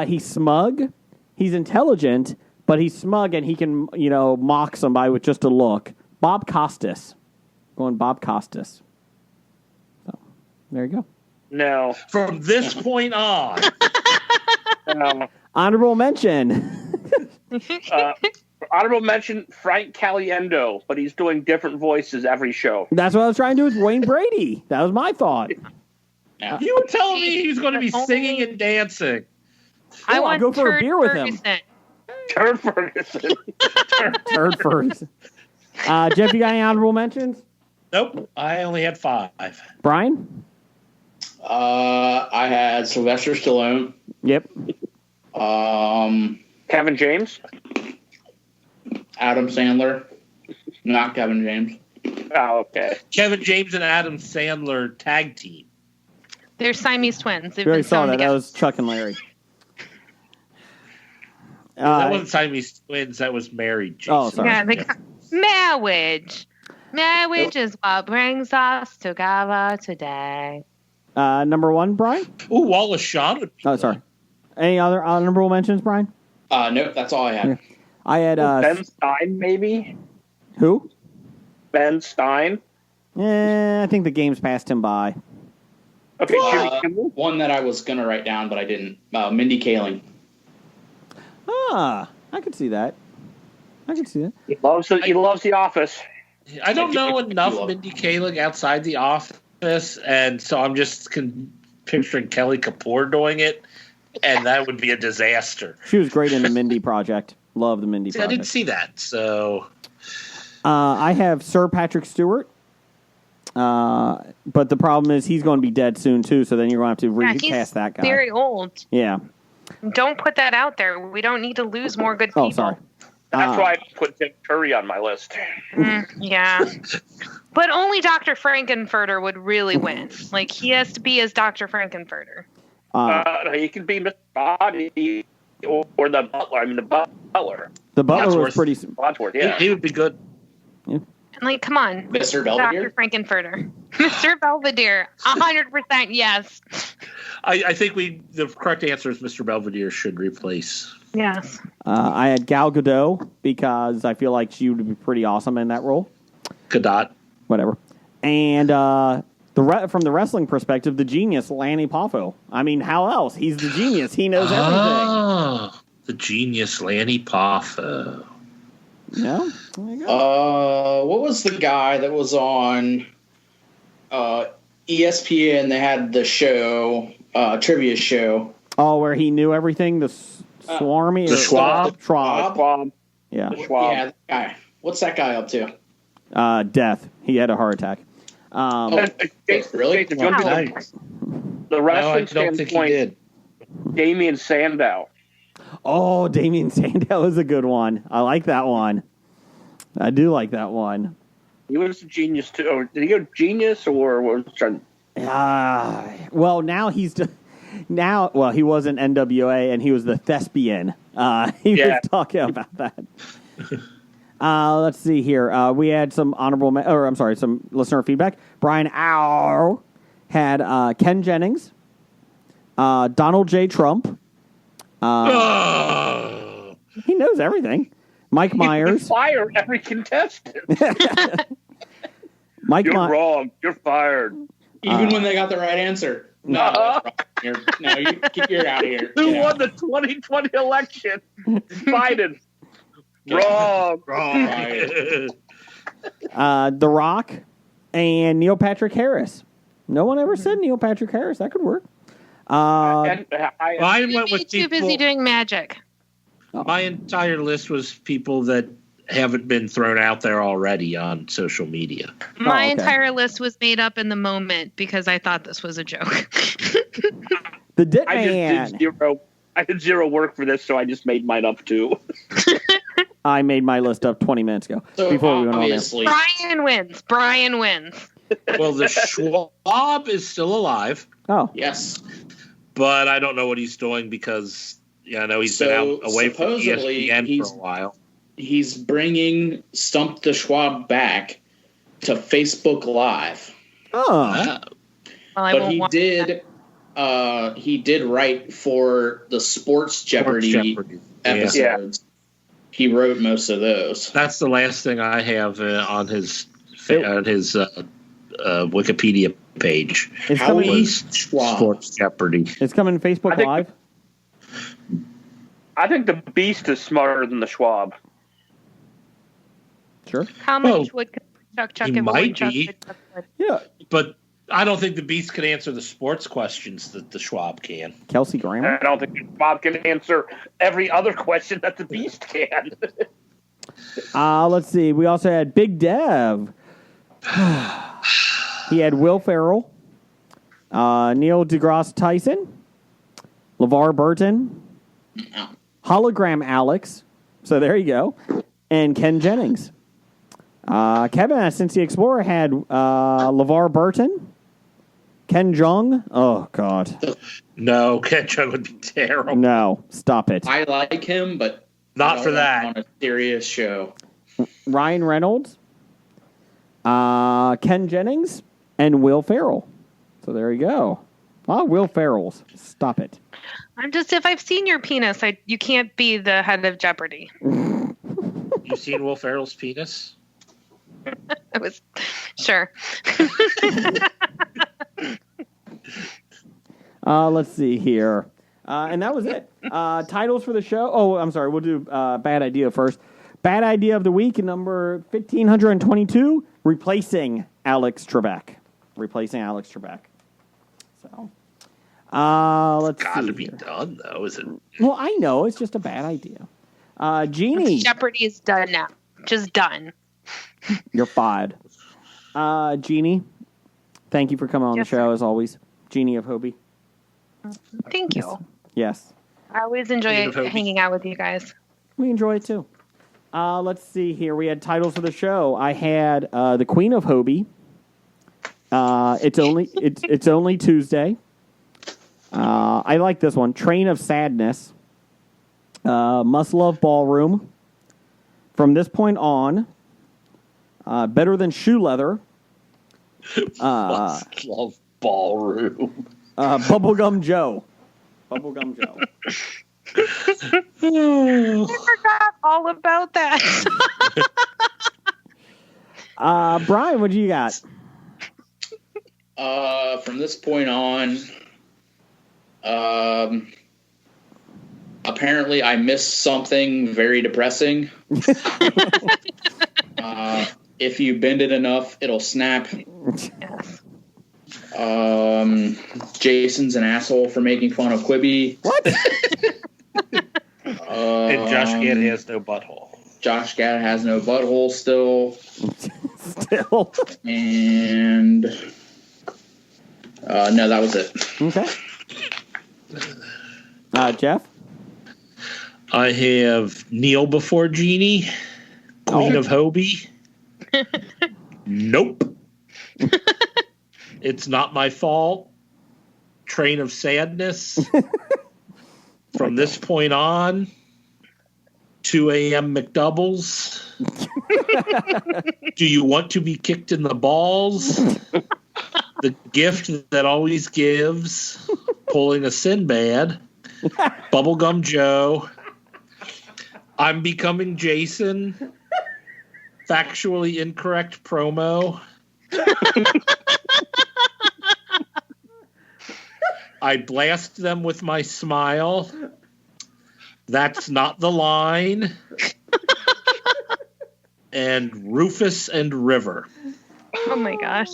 he's smug. He's intelligent, but he's smug and he can, mock somebody with just a look. Bob Costas. Going Bob Costas. So, there you go. No. From this point on, Honorable mention. Honorable mention, Frank Caliendo, but he's doing different voices every show. That's what I was trying to do with Wayne Brady. That was my thought. you were telling me he was going to be singing and dancing. I I'll want go for a Turd beer with him. Ferguson. Turd Ferguson. Turd first. Jeff, you got any honorable mentions? Nope, I only had 5. Brian? I had Sylvester Stallone. Yep. Kevin James. Adam Sandler. Not Kevin James. Oh, okay. Kevin James and Adam Sandler tag team. They're Siamese twins. They've We already been saw sewn that. That together. was Chuck and Larry. That wasn't Siamese twins. That was married. Jason. Oh, sorry. Yeah, they got marriage. Marriage is what brings us together today. Number one, Brian? Ooh, Wallace Shawn would be Oh, good. sorry. Any other honorable mentions, Brian? Nope, that's all I had. I had Ben Stein, maybe? who? Ben Stein. I think the game's passed him by. Okay, Jimmy Kimmel. One that I was going to write down, but I didn't. Mindy Kaling. I could see that. He loves The Office. I don't know enough love- Mindy Kaling outside the office, and so I'm just picturing Kelly Kapoor doing it, and that would be a disaster. She was great in the Mindy Project. Love the Mindy See, I didn't Project. see that, so I have Sir Patrick Stewart. But the problem is he's going to be dead soon, too, so then you're going to have to Yeah, recast he's that guy. very old. Yeah. Don't put that out there. We don't need to lose more good people. Oh, sorry. That's why I put Tim Curry on my list. Yeah. But only Dr. Frankenfurter would really win. Like, he has to be as Dr. Frankenfurter. He can be Mr. Body or the Butler. I mean, the Butler. The Butler was pretty. Wadsworth, yeah. He would be good. And, like, come on. Mr. Belvedere? Dr. Frankenfurter. Mr. Belvedere. 100% yes. I think the correct answer is Mr. Belvedere should replace. Yes. I had Gal Gadot because I feel like she would be pretty awesome in that role. Gadot. Whatever. And from the wrestling perspective, the genius, Lanny Poffo. I mean, how else? He's the genius. He knows everything. Oh, the genius, Lanny Poffo. Yeah. There you go. What was the guy that was on ESPN? They had the show, trivia show. Oh, where he knew everything? The Swarmy? The Schwab? Schwab. Yeah. Schwab. Yeah, that guy. What's that guy up to? Death. He had a heart attack. Really? Jason, you want to be Nice. the No, I wrestling don't think he standpoint, did. Damian Sandow. Oh, Damien Sandow is a good one. I like that one. I do like that one. He was a genius too. Or did he go genius or was trying? Well, now he's he was in NWA and he was the thespian. He was talking about that. Let's see here. We had some some listener feedback. Brian Au had Ken Jennings, Donald J. Trump. He knows everything. Mike Myers. Fire every contestant. Mike You're wrong. You're fired. Even when they got the right answer. No, you're out of here. Who won the 2020 election? Biden. Wrong. The Rock and Neil Patrick Harris. No one ever said Neil Patrick Harris. That could work. I went with too people. busy doing magic. My entire list was people that haven't been thrown out there already on social media. My okay. entire list was made up in the moment because I thought this was a joke. The Dit I Man. did zero work for this, so I just made mine up too. I made my list up 20 minutes ago. So before we went on there. obviously, Brian wins. Well, the Schwab is still alive, Oh, yes. but I don't know what he's doing because I know he's been out away from supposedly ESPN for a while. He's bringing Stump the Schwab back to Facebook Live. oh, Well, I But won't he watch did. He did write for the Sports Jeopardy episodes. He wrote most of those. That's the last thing I have on his Wikipedia page. it's Howie coming. Schwab. Sports Jeopardy. It's coming Facebook I think- Live. I think the Beast is smarter than the Schwab. Sure. How much Well, would Chuck he if a might woodchuck be. could chuck wood? Yeah. But I don't think the Beast can answer the sports questions that the Schwab can. Kelsey Grammer. I don't think the Schwab can answer every other question that the Beast can. Let's see. We also had Big Dev. He had Will Ferrell, Neil deGrasse Tyson, LeVar Burton, Hologram Alex. So there you go. And Ken Jennings. Kevin at Cincy Explorer had LeVar Burton, Ken Jeong. Oh, God. No, Ken Jeong would be terrible. No, stop it. I like him, but Not I for don't that. want him on a serious show. Ryan Reynolds, Ken Jennings, and Will Ferrell. So there you go. Will Ferrell's. Stop it. If I've seen your penis, you can't be the head of Jeopardy. You seen Will Ferrell's penis? I was sure. Let's see here. And that was it. Titles for the show. Oh, I'm sorry. We'll do Bad Idea first. Bad Idea of the Week, number 1522, replacing Alex Trebek. So, let's Got see to be here. done, though, is it? Well, I know. It's just a bad idea. Jeannie. Jeopardy is done now. Just done. You're fired. Jeannie, thank you for coming on Yes, the show, sir. as always. Jeannie of Hobie. Thank you. Yes. I always enjoy hanging out with you guys. We enjoy it too. Let's see here. We had titles for the show. I had The Queen of Hobie. It's only Tuesday. I like this one. Train of Sadness. Must Love Ballroom. From This Point On. Better Than Shoe Leather. Must Love Ballroom. Bubblegum Joe. Bubblegum Joe. I forgot all about that. Brian, what do you got? From This Point On, apparently I missed something very depressing. If you bend it enough, it'll snap. Yes. Jason's an asshole for making fun of Quibi. What? And Josh Gad has no butthole. Josh Gad has no butthole still. Still. And no, that was it. Okay. Jeff? I have Kneel Before Genie, Queen of Hobie. Nope. It's Not My Fault. Train of Sadness. From This Point On. 2 a.m. McDoubles. Do You Want to Be Kicked in the Balls? The Gift That Always Gives. Pulling a Sinbad. Bubblegum Joe. I'm Becoming Jason. Factually Incorrect Promo. I Blast Them With My Smile. That's Not the Line. And Rufus and River. Oh my gosh.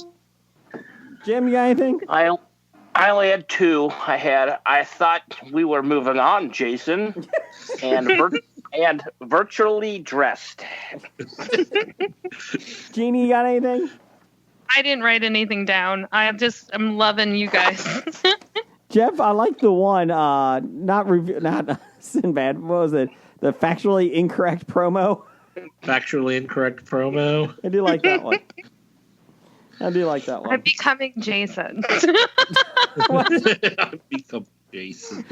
Jim, you got anything? I only had two. I thought we were moving on, Jason, and Virtually Dressed. Jeannie, you got anything? I didn't write anything down. I'm loving you guys. Jeff, I like the one, not Sinbad. What was it? The Factually Incorrect Promo. Factually Incorrect Promo. I do like that one. I'm Becoming Jason. I've become Jason.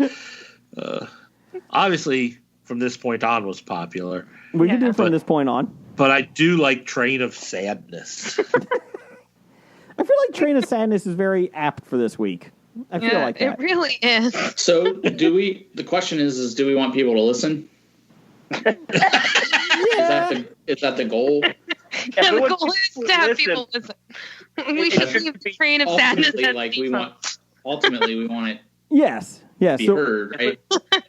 Obviously, From This Point On was popular. We can do From This Point On. But I do like Train of Sadness. I feel like Train of Sadness is very apt for this week. I feel like that. It really is. So the question is do we want people to listen? Is that the goal? Yeah, the goal is to have people listen. We should leave the Train of Sadness. Ultimately, we want it Yes. to be heard, right?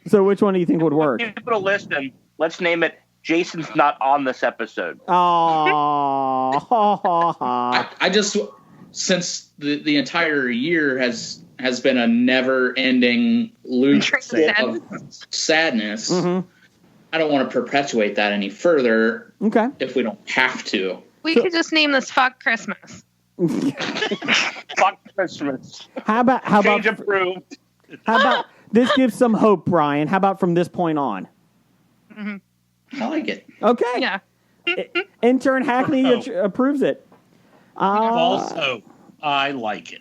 So which one do you think would work? People to listen. Let's name it Jason's Not On This Episode. Oh. I just, since the entire year has been a never-ending loop of sadness, Mm-hmm. I don't want to perpetuate that any further. Okay. If we don't have to. We could just name this Fuck Christmas. Fuck Christmas. How about Change approved. How about this gives some hope, Brian? How about From This Point On? I like it. Okay. Yeah. Intern Hackney approves it. False hope. I like it.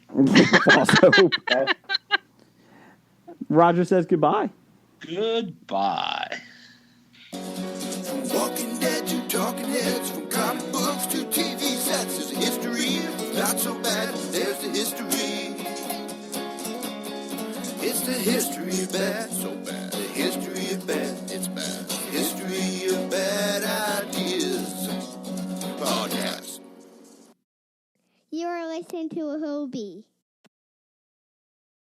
False hope. Roger says goodbye. Goodbye. Walking Dead to Talking Heads, from comic books to TV sets. There's a history, not so bad. There's the history. It's the history of bad, so bad. The history of bad, it's bad. History of bad ideas. Podcast. You are listening to a Hobie.